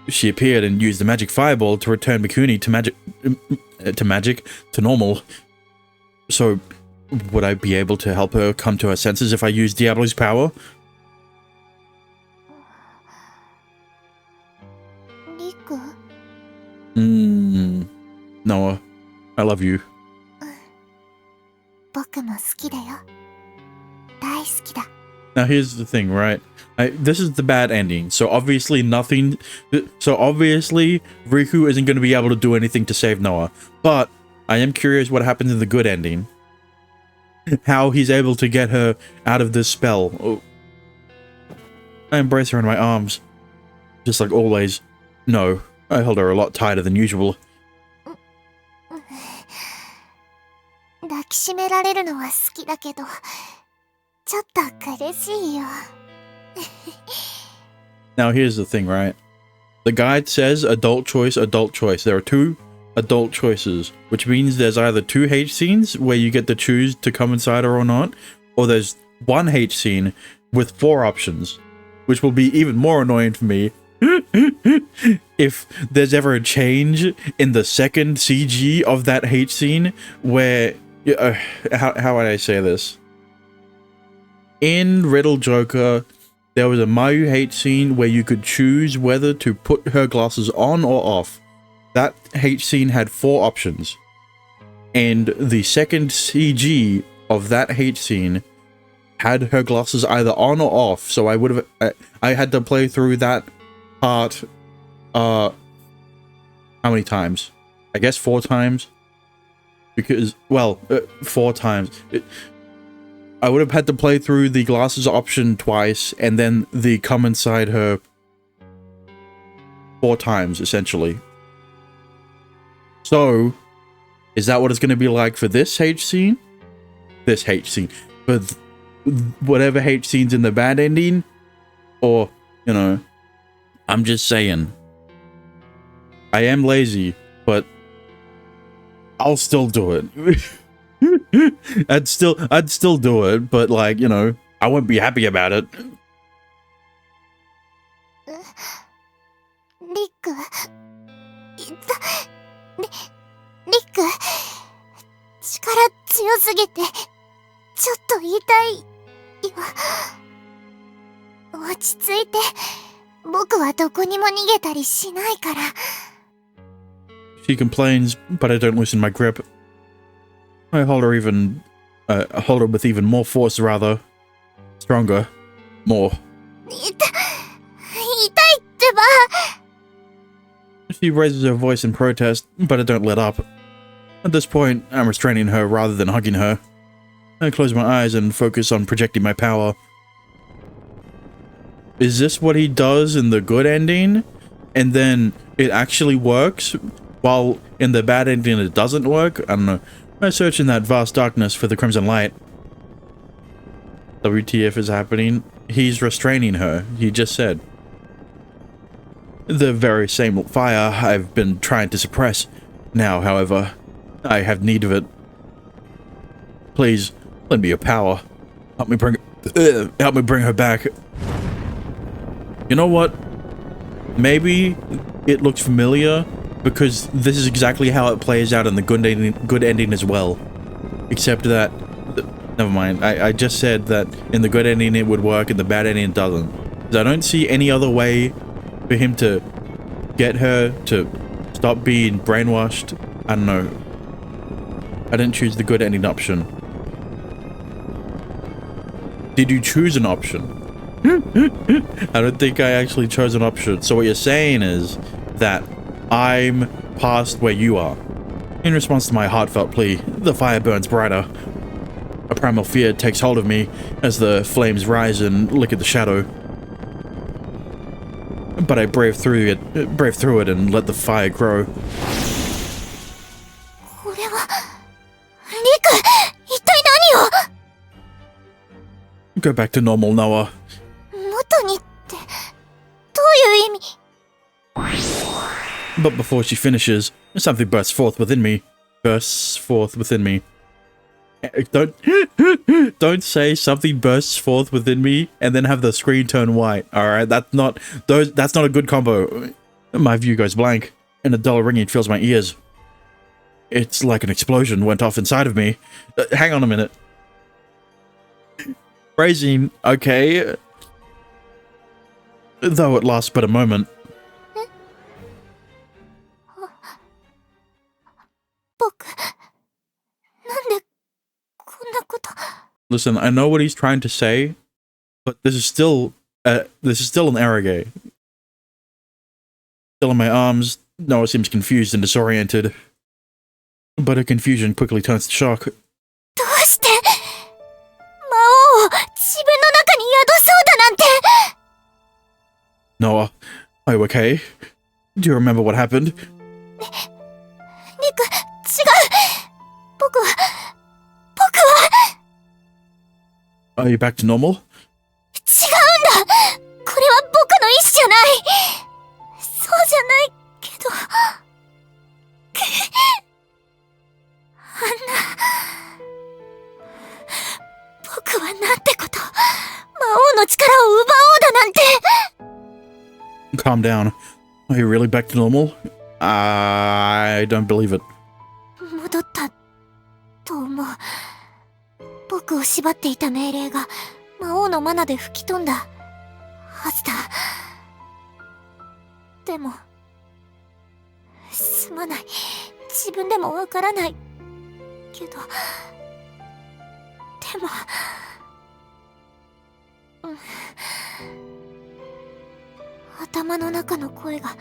She appeared and used the magic fireball to return Mikuni to normal. So, would I be able to help her come to her senses if I use Diablo's power? Noah, I love you. 僕も好きだよ。大好きだ。 Now here's the thing, right? This is the bad ending. So obviously Riku isn't going to be able to do anything to save Noah. But I am curious what happens in the good ending. How he's able to get her out of this spell. Oh. I embrace her in my arms. Just like always. No, I held her a lot tighter than usual. 抱きしめられるのは好きだけど、ちょっと苦しいよ。 Now here's the thing, right? The guide says adult choice, adult choice. There are 2 adult choices, which means there's either 2 H scenes where you get to choose to come inside her or not, or there's 1 H scene with 4 options, which will be even more annoying for me if there's ever a change in the second CG of that H scene where how would I say this? In Riddle Joker, there was a Mayu hate scene where you could choose whether to put her glasses on or off. That hate scene had 4 options. And the second CG of that hate scene had her glasses either on or off. So I had to play through that part, how many times? I guess 4 times. Because, well, 4 times. I would have had to play through the glasses option twice, and then the come inside her 4 times, essentially. So, is that what it's going to be like for this H scene? This H scene. For whatever H scene's in the bad ending? Or, you know, I'm just saying. I am lazy, but I'll still do it. I'd still do it, but like, you know, I won't be happy about it. リク、リク、力強すぎて、ちょっと痛いよ。落ち着いて、僕はどこにも逃げたりしないから。She complains, but I don't loosen my grip. I hold her with even more force, rather. Stronger. More. 痛いってば。She raises her voice in protest, but I don't let up. At this point, I'm restraining her rather than hugging her. I close my eyes and focus on projecting my power. Is this what he does in the good ending? And then it actually works? While in the bad ending it doesn't work? I don't know. I search in that vast darkness for the crimson light. WTF is happening? He's restraining her, he just said. The very same fire I've been trying to suppress. Now, however, I have need of it. Please, lend me your power. Help me bring her back. You know what? Maybe it looks familiar because this is exactly how it plays out in the good ending as well. Except that, never mind. I just said that in the good ending it would work, in the bad ending it doesn't. 'Cause I don't see any other way for him to get her to stop being brainwashed. I don't know. I didn't choose the good ending option. Did you choose an option? I don't think I actually chose an option. So what you're saying is that I'm past where you are. In response to my heartfelt plea, the fire burns brighter. A primal fear takes hold of me as the flames rise and lick at the shadow. But I brave through it and let the fire grow. これは、リク、一体何を Go back to normal, Noah. 元にって、どういう意味 But before she finishes, something bursts forth within me. Don't say something bursts forth within me and then have the screen turn white. Alright, that's not a good combo. My view goes blank, and a dull ringing fills my ears. It's like an explosion went off inside of me. Hang on a minute. Phrasing, okay. Though it lasts but a moment. 僕、なんでこんなこと Listen, I know what he's trying to say, but this is still an arrogate. Still in my arms, Noah seems confused and disoriented. But her confusion quickly turns to shock. どうして魔王を自分の中に宿そうだなんて Noah, are you okay? Do you remember what happened? リク、違う僕は Are you back to normal? 違うんだこれは僕の意志じゃないそうじゃないけどあんな僕はなんてこと魔王の力を奪おうだなんて Calm down. Are you really back to normal? I don't believe it. 戻ったと思う僕を縛っていた命令が魔王のマナで吹き飛んだはずだでもすまない自分でもわからないけどでも頭の中の声が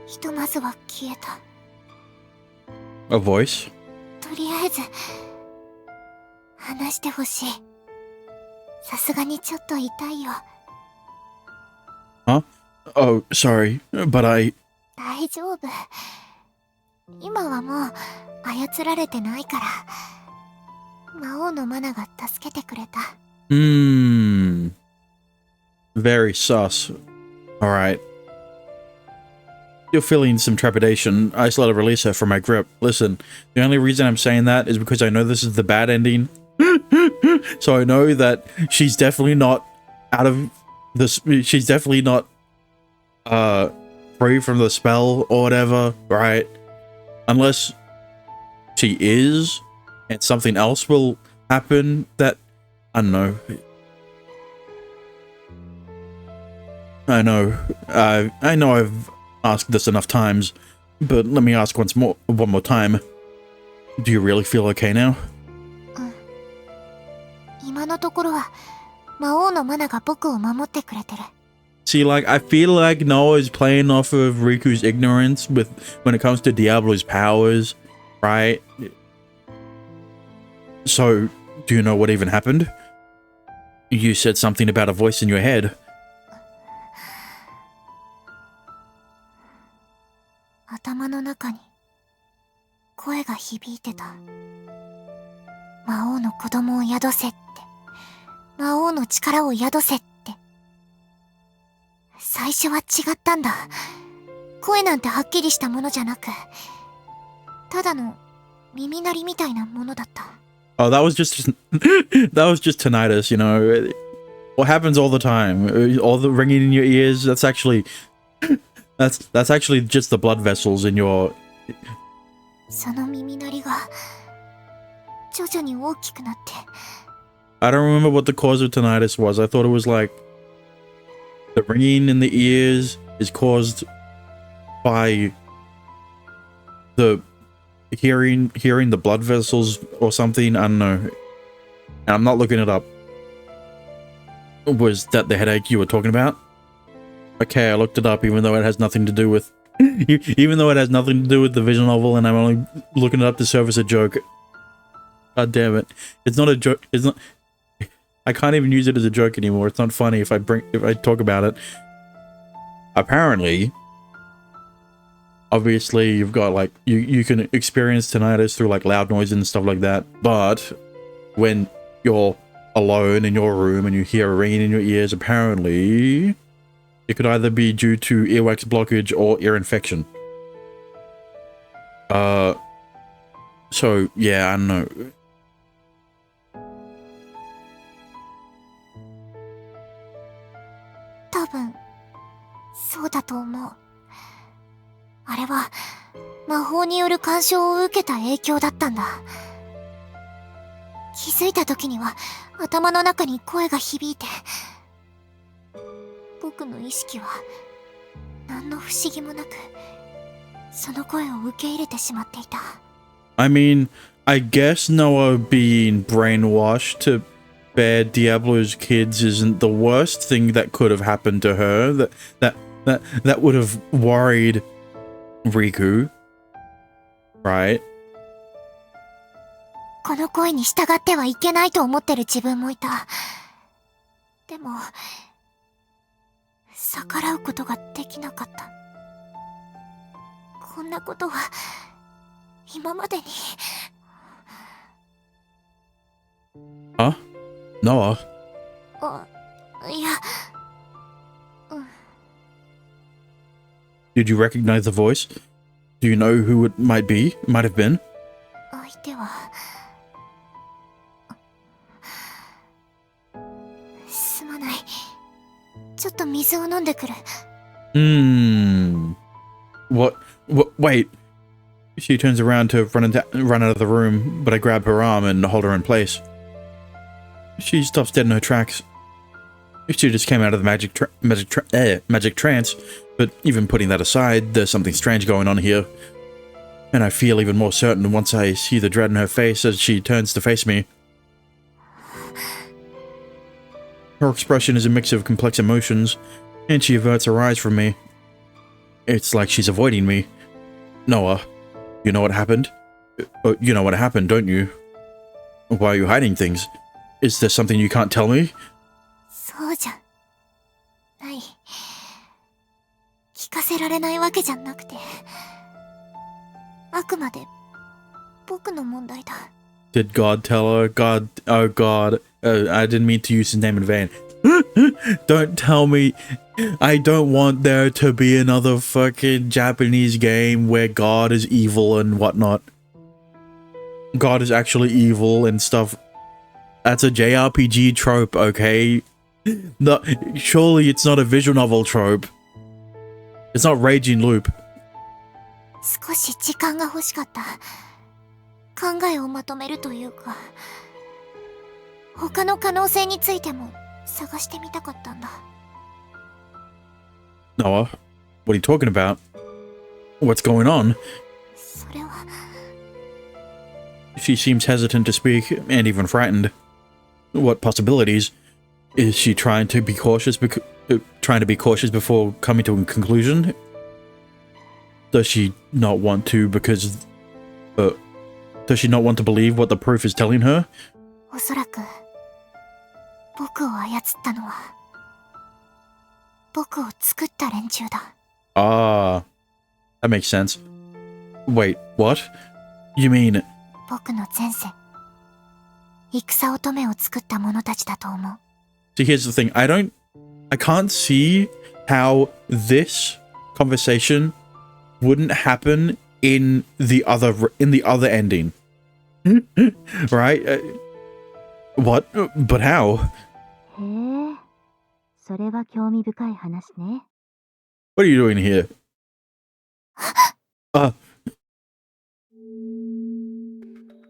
ひとまずは消えた A voice? とりあえず話してほしいさすがにちょっと痛いよ Huh? Oh, sorry, but I... 大丈夫。今はもう操られてないから。魔王のマナが助けてくれた。Very sus. Alright. You're feeling some trepidation. I still had to release her from my grip. Listen, the only reason I'm saying that is because I know this is the bad ending. So I know that she's definitely not out of this. She's definitely not free from the spell or whatever, right? Unless she is, and something else will happen that, I don't know. I know I've asked this enough times, but let me ask one more time. Do you really feel okay now? 今のところは魔王のマナが僕を守ってくれてる。 See, like, I feel like Noah is playing off of Riku's ignorance when it comes to Diablo's powers, right? So, do you know what even happened? You said something about a voice in your head. 頭の中に声が響いてた。魔王の子供を宿せって。魔王の力を宿せって。最初は違ったんだ。声なんてはっきりしたものじゃなく、ただの耳鳴りみたいなものだった。Oh, that was just tinnitus, you know. What happens all the time? All the ringing in your ears. That's actually just the blood vessels in your. その耳鳴りが徐々に大きくなって。I don't remember what the cause of tinnitus was. I thought it was like the ringing in the ears is caused by the hearing the blood vessels or something. I don't know. And I'm not looking it up. Was that the headache you were talking about? Okay, I looked it up, even though it has nothing to do with the visual novel, and I'm only looking it up to serve as a joke. God damn it! It's not a joke. It's not. I can't even use it as a joke anymore. It's not funny if I talk about it. Apparently, obviously, you've got like you can experience tinnitus through like loud noise and stuff like that. But when you're alone in your room and you hear a ringing in your ears, apparently it could either be due to earwax blockage or ear infection. So yeah, I don't know. 多分そうだと思う。あれは魔法による干渉を受けた影響だったんだ。気づいた時には頭の中に声が響いて、僕の意識は何の不思議もなくその声を受け入れてしまっていた。 I mean, I guess Noah being brainwashed to bear Diablo's kids isn't the worst thing that could have happened to her. That would have worried Riku, right? この声に従ってはいけないと思ってる自分もいた。でも逆らうことができなかった。こんなことは今までに。 Huh? Noah? いや、Did you recognize the voice? Do you know who it might have been? 相手はすまない。ちょっと水を飲んでくる。Wait. She turns around to run out of the room, but I grab her arm and hold her in place. She stops dead in her tracks. She just came out of the magic trance, but even putting that aside, there's something strange going on here. And I feel even more certain once I see the dread in her face as she turns to face me. Her expression is a mix of complex emotions, and she averts her eyes from me. It's like she's avoiding me. Noah, you know what happened? You know what happened, don't you? Why are you hiding things? Is there something you can't tell me? そうじゃない。聞かせられないわけじゃなくて、あくまで僕の問題だ。Did God tell her? God, oh God, I didn't mean to use his name in vain. Don't tell me. I don't want there to be another fucking Japanese game where God is evil and whatnot. God is actually evil and stuff. That's a JRPG trope, okay? No, surely it's not a visual novel trope. It's not Raging Loop. 少し時間が欲しかった。考えをまとめるというか、他の可能性についても探してみたかったんだ。Noah, what are you talking about? What's going on? それは。She seems hesitant to speak and even frightened. What possibilities? Is she trying to be cautious before coming to a conclusion? Does she not want to because does she not want to believe what the proof is telling her? おそらく僕を操ったのは僕を作った連中だ。Ah, that makes sense. Wait, what? You mean 僕の前世、戦乙女を作った者たちだと思う。See, here's the thing. I can't see how this conversation wouldn't happen in the other ending. Right? What? But how? へえ、それは興味深い話ね。What are you doing here?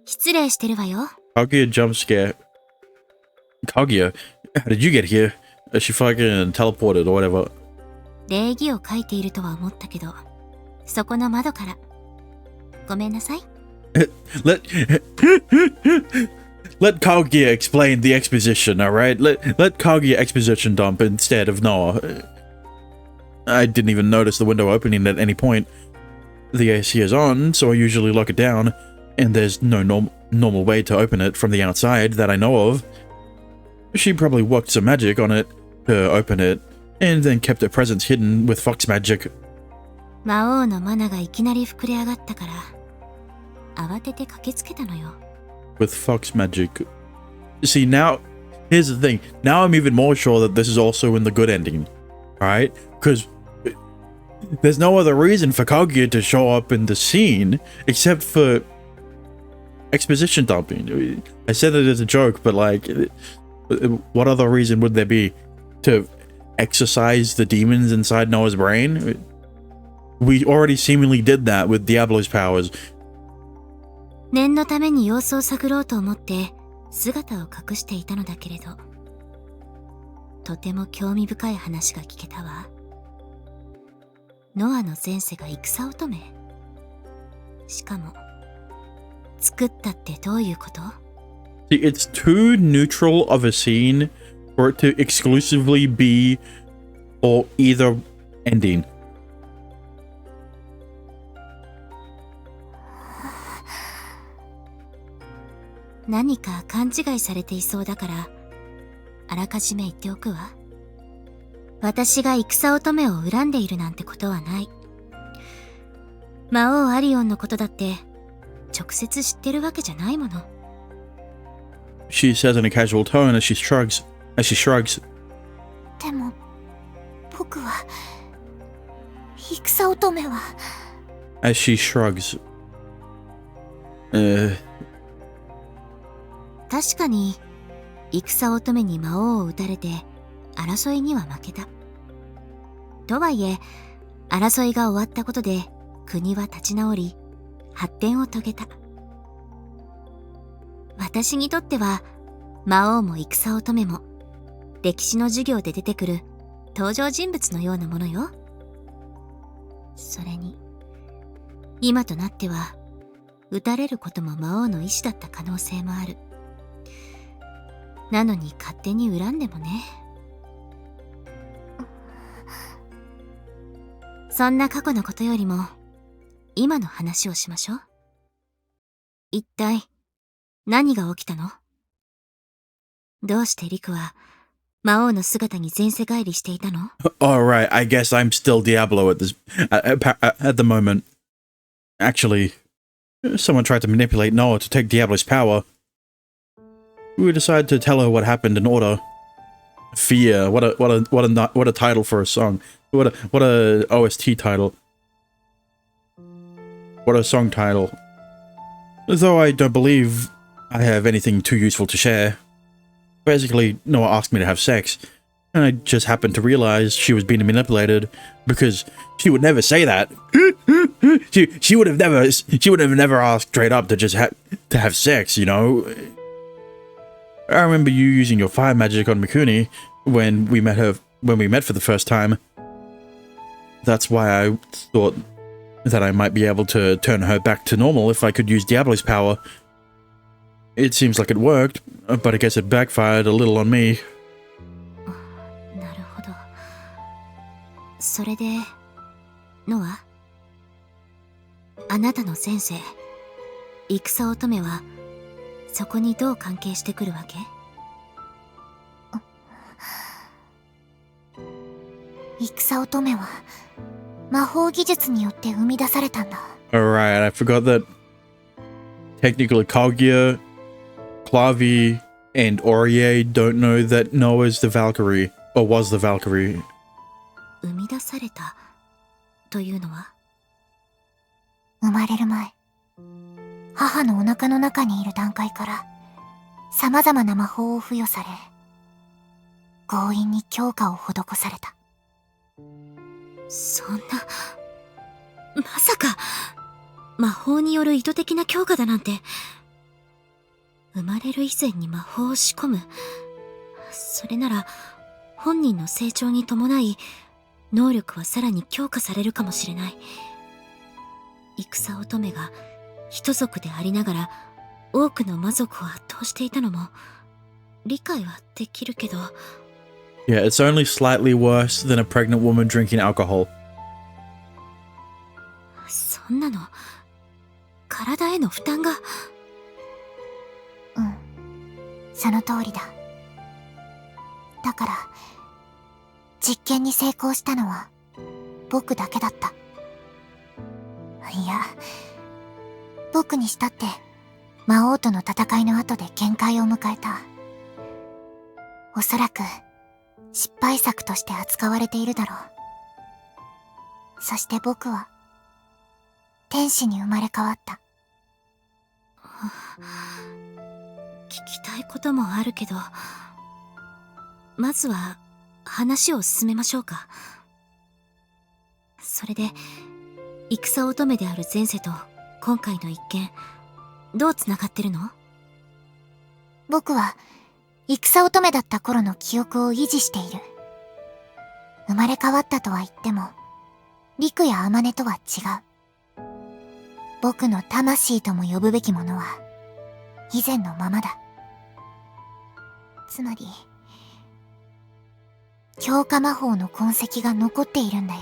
失礼してるわよ。Kaguya jump scare. Kaguya? How did you get here? She fucking teleported or whatever. 礼儀を書いているとは思ったけど、そこの窓から。ごめんなさい。Let Kaguya explain the exposition, alright? Let Kaguya exposition dump instead of Noah. I didn't even notice the window opening at any point. The AC is on, so I usually lock it down, and there's no normal way to open it from the outside that I know of. She probably worked some magic on it to open it, and then kept her presence hidden with fox magic. 魔王のマナがいきなり膨れ上がったから、慌てて駆けつけたのよ。With fox magic. See, now, here's the thing. Now I'm even more sure that this is also in the good ending. Alright? Because there's no other reason for Kaguya to show up in the scene except for exposition dumping. I said it as a joke, but like, what other reason would there be to exorcise the demons inside Noah's brain? We already seemingly did that with Diablo's powers. 念のために様子を探ろうと思って姿を隠していたのだけれど、とても興味深い話が聞けたわ。ノアの前世が戦乙女。しかも作ったってどういうこと？ See, it's too neutral of a scene for it to exclusively be or either ending. 何か勘違いされていそうだから、あらかじめ言っておくわ。私が戦乙女を恨んでいるなんてことはない。魔王アリオンのことだって直接知ってるわけじゃないもの。She says in a casual tone as she shrugs. でも僕は戦乙女は As she shrugs. 確かに戦乙女に魔王を撃たれて争いには負けた。とはいえ争いが終わったことで国は立ち直り発展を遂げた。私にとっては魔王も戦乙女も歴史の授業で出てくる登場人物のようなものよ。それに今となっては撃たれることも魔王の意志だった可能性もある。なのに勝手に恨んでもね。そんな過去のことよりも今の話をしましょう。一体何が起きたの？どうしてリクは魔王の姿に前世返りしていたの？ Alright, I guess I'm still Diablo at the moment. Actually, someone tried to manipulate Noah to take Diablo's power. We decided to tell her what happened in order. Fear. What a title for a song. What a OST title. What a song title. Though I don't believe I have anything too useful to share. Basically, Noah asked me to have sex, and I just happened to realize she was being manipulated because she would never say that. she would have never asked straight up to just have sex, you know. I remember you using your fire magic on Mikuni when we met for the first time. That's why I thought that I might be able to turn her back to normal if I could use Diablo's power. It seems like it worked, but I guess it backfired a little on me. なるほど。それで、ノア、あなたの前世、戦乙女はそこにどう関係してくるわけ？戦乙女は魔法技術によって生み出されたんだ。Alright, I forgot that technically Kaguya, Clavi, and Aurier don't know that Noah's the Valkyrie, or was the Valkyrie. 生み出されたというのは？生まれる前、母のお腹の中にいる段階から様々な魔法を付与され、強引に強化を施された。そんな、まさか魔法による意図的な強化だなんて。生まれる以前に魔法を仕込む。それなら本人の成長に伴い能力はさらに強化されるかもしれない。戦乙女が一族でありながら多くの魔族を圧倒していたのも理解はできるけど。 Yeah, it's only slightly worse than a pregnant woman drinking alcohol. そんなの体への負担が。うん、その通りだ。だから実験に成功したのは僕だけだった。いや、僕にしたって魔王との戦いの後で限界を迎えた。おそらく失敗作として扱われているだろう。そして僕は天使に生まれ変わった。聞きたいこともあるけど、まずは話を進めましょうか。それで戦乙女である前世と今回の一件、どうつながってるの？僕は戦乙女だった頃の記憶を維持している。生まれ変わったとは言っても陸や天音とは違う。僕の魂とも呼ぶべきものは以前のままだ。つまり強化魔法の痕跡が残っているんだよ。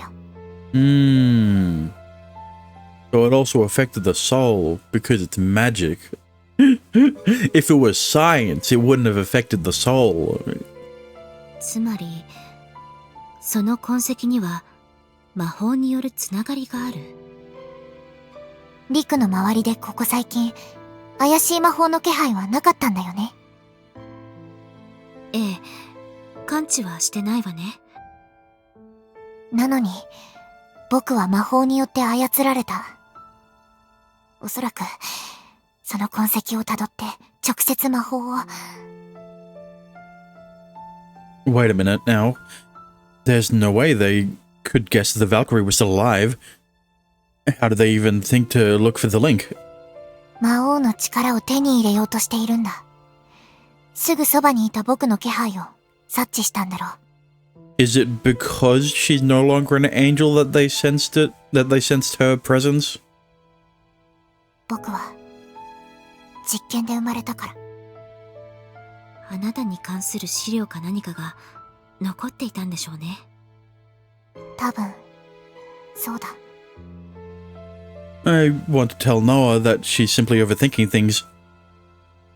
So it also affected the soul because it's magic. If it was science, it wouldn't have affected the soul. つまりその痕跡には魔法によるつながりがある。陸の周りでここ最近怪しい魔法の気配はなかったんだよね。ええ、感知はしてないわね。なのに僕は魔法によって操られた。おそらくその痕跡をたどって直接魔法を。 Wait a minute now. There's no way they could guess the Valkyrie was still alive. How did they even think to look for the link? 魔王の力を手に入れようとしているんだ。すぐそばにいた僕の気配を察知したんだろう。 Is it because she's no longer an angel that they sensed her presence? 僕は実験で生まれたから。あなたに関する資料か何かが残っていたんでしょうね。多分そうだ。 I want to tell Noah that she's simply overthinking things.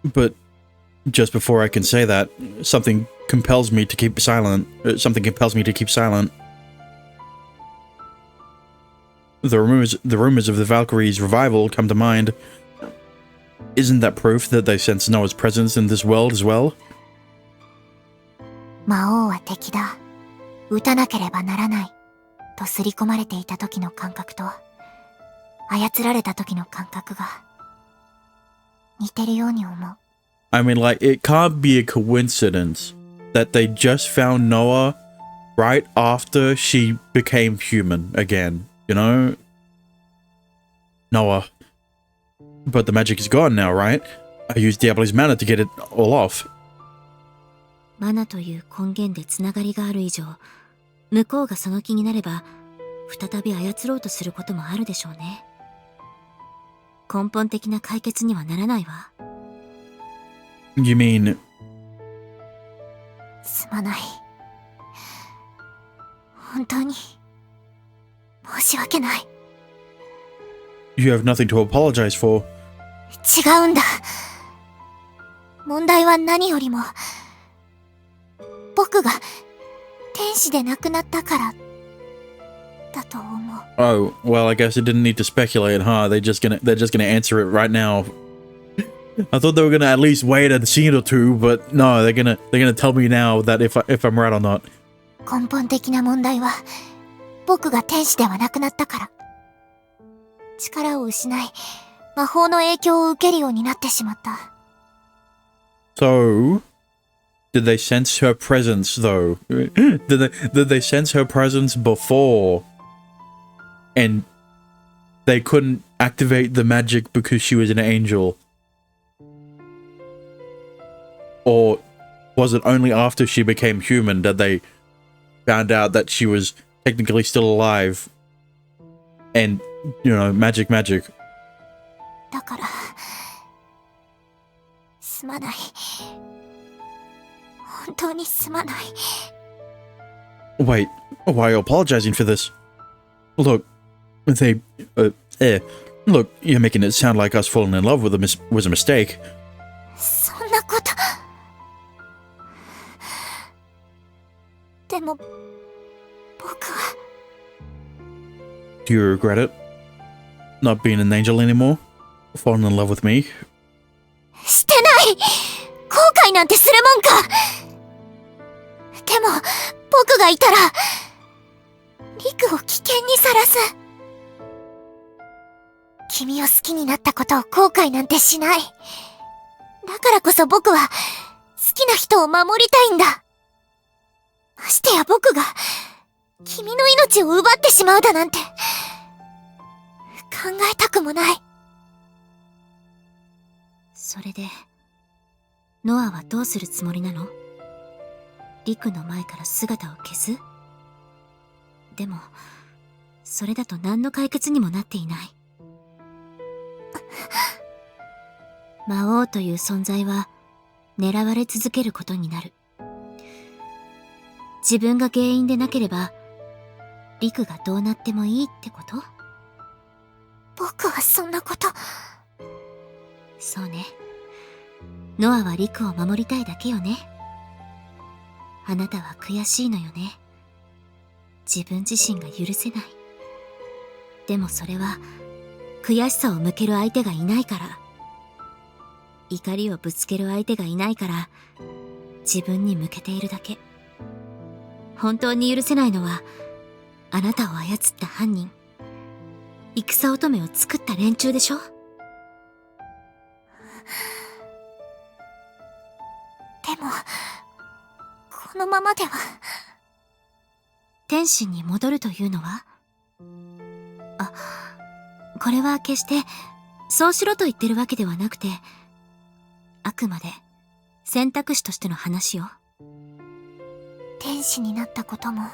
But just before I can say that, something compels me to keep silent. Something compels me to keep silent. The rumors of the Valkyries' revival come to mind. Isn't that proof that they sense Noah's presence in this world as well? 魔王は敵だ。撃たなければならない。と刷り込まれていた時の感覚と、操られた時の感覚が、似てるように思う。I mean, like, it can't be a coincidence that they just found Noah right after she became human again, you know? Noah. But the magic is gone now, right? I used Diablo's mana to get it all off. マナという根源でつながりがある以上、向こうがその気になれば、再び操ろうとすることもあるでしょうね。根本的な解決にはならないわ。You mean... すまない。本当に、申し訳ない。You have nothing to apologize for. 違うんだ。問題は何よりも、僕が天使で亡くなったからだと思う。Oh, well, I guess it didn't need to speculate, huh? They're just gonna answer it right now. I thought they were gonna at least wait a scene or two, but no, they're gonna tell me now that if I'm right or not. 根本的な問題は、僕が天使ではなくなったから。力を失い、魔法の影響を受けるようになってしまった。So, did they sense her presence though? Did they sense her presence before? And they couldn't activate the magic because she was an angel? Or was it only after she became human that they found out that she was technically still alive? And, you know, magic. だから、すまない。本当にすまない。Wait, why are you apologizing for this? Look, look, you're making it sound like us falling in love with was a mistake. そんなこと。でも、僕は。Do you regret it? Not being an angel anymore? Falling in love with me? してない！後悔なんてするもんか！でも、僕がいたら、リクを危険にさらす。君を好きになったことを後悔なんてしない。だからこそ僕は、好きな人を守りたいんだ。ましてや僕が、君の命を奪ってしまうだなんて、考えたくもない。それで、ノアはどうするつもりなの？リクの前から姿を消す？でも、それだと何の解決にもなっていない。魔王という存在は狙われ続けることになる。自分が原因でなければ、リクがどうなってもいいってこと？僕はそんなこと。そうね。ノアはリクを守りたいだけよね。あなたは悔しいのよね。自分自身が許せない。でもそれは、悔しさを向ける相手がいないから。怒りをぶつける相手がいないから、自分に向けているだけ。本当に許せないのは、あなたを操った犯人。戦乙女を作った連中でしょ？でも、このままでは。天使に戻るというのは？あ、これは決して、そうしろと言ってるわけではなくて、あくまで選択肢としての話よ。天使になったことも、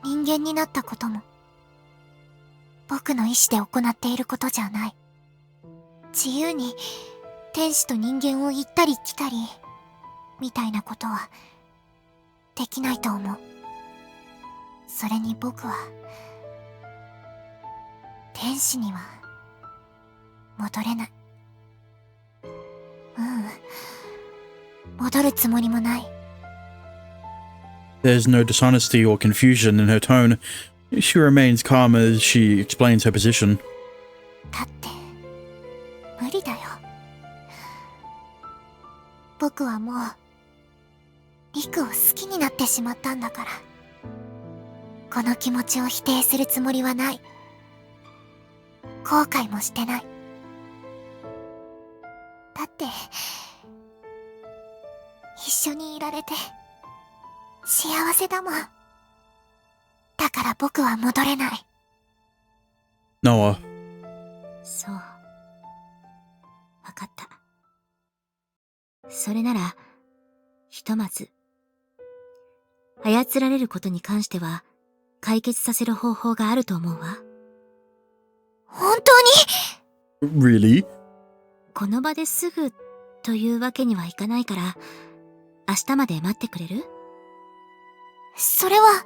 人間になったことも、僕の意志で行っていることじゃない。自由に天使と人間を行ったり来たり、みたいなことはできないと思う。それに僕は、天使には戻れない。戻るつもりもない。There's no dishonesty or confusion in her tone. She remains calm as she explains her position. だって無理だよ。僕はもうリクを好きになってしまったんだから。この気持ちを否定するつもりはない。後悔もしてない。だって一緒にいられて幸せだもん。だから僕は戻れない。 Noah. そう。わかった。それなら、ひとまず、操られることに関しては、解決させる方法があると思うわ。本当に？ Really? この場ですぐというわけにはいかないから、明日まで待ってくれる？それは、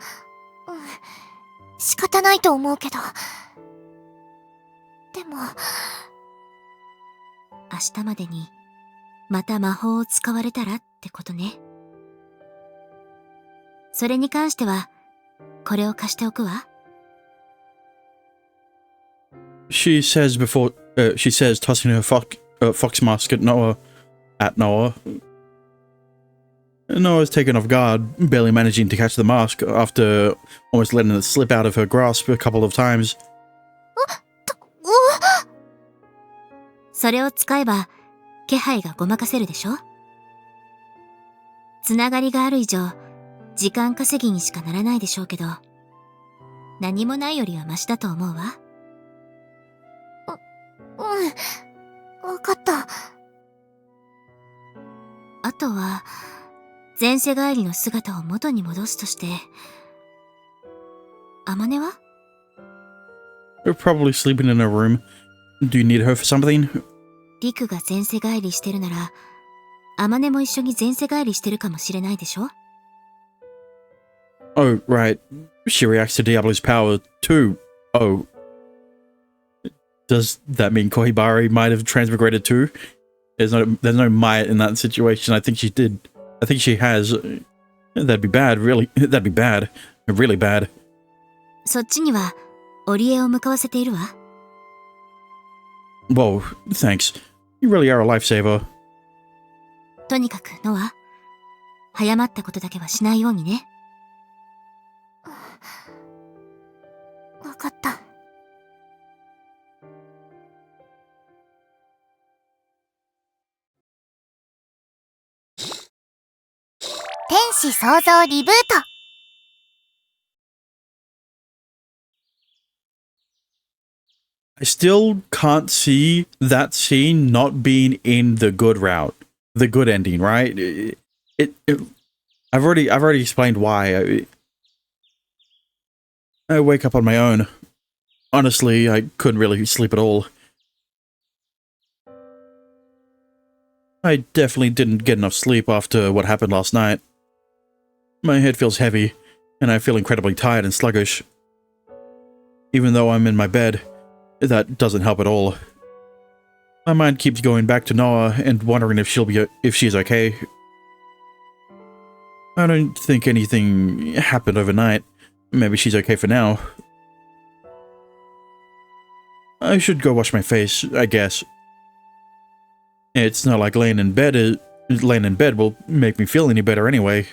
仕方ないと思うけど。でも、明日までに、また魔法を使われたらってことね。それに関しては、これを貸しておくわ。She says tossing her fox mask at Noah. Noah's taken off guard, barely managing to catch the mask after almost letting it slip out of her grasp a couple of times. それを使えば、気配がごまかせるでしょ？つながりがある以上、時間稼ぎにしかならないでしょうけど、何もないよりはマシだと思うわ。わかった。あとは、前世帰りの姿を元に戻すとして、あまねは？ We're probably sleeping in her room. Do you need her for something? リクが前世帰りしてるなら、あまねも一緒に前世帰りしてるかもしれないでしょ？ Oh, right. She reacts to Diablo's power too. Oh. Does that mean Kohibari might have transmigrated too? There's no might in that situation. I think she did. I think she has. That'd be bad, really. That'd be bad. Really bad. そっちには、織江を向かわせているわ。Whoa, thanks. You really are a lifesaver. とにかく、ノア、早まったことだけはしないようにね。わかった。天使創造リブート。I still can't see that scene not being in the good route, the good ending, right? I've already explained why. I wake up on my own. Honestly, I couldn't really sleep at all. I definitely didn't get enough sleep after what happened last night. My head feels heavy, and I feel incredibly tired and sluggish. Even though I'm in my bed, that doesn't help at all. My mind keeps going back to Noah and wondering if she's okay. I don't think anything happened overnight. Maybe she's okay for now. I should go wash my face, I guess. It's not like laying in bed will make me feel any better anyway.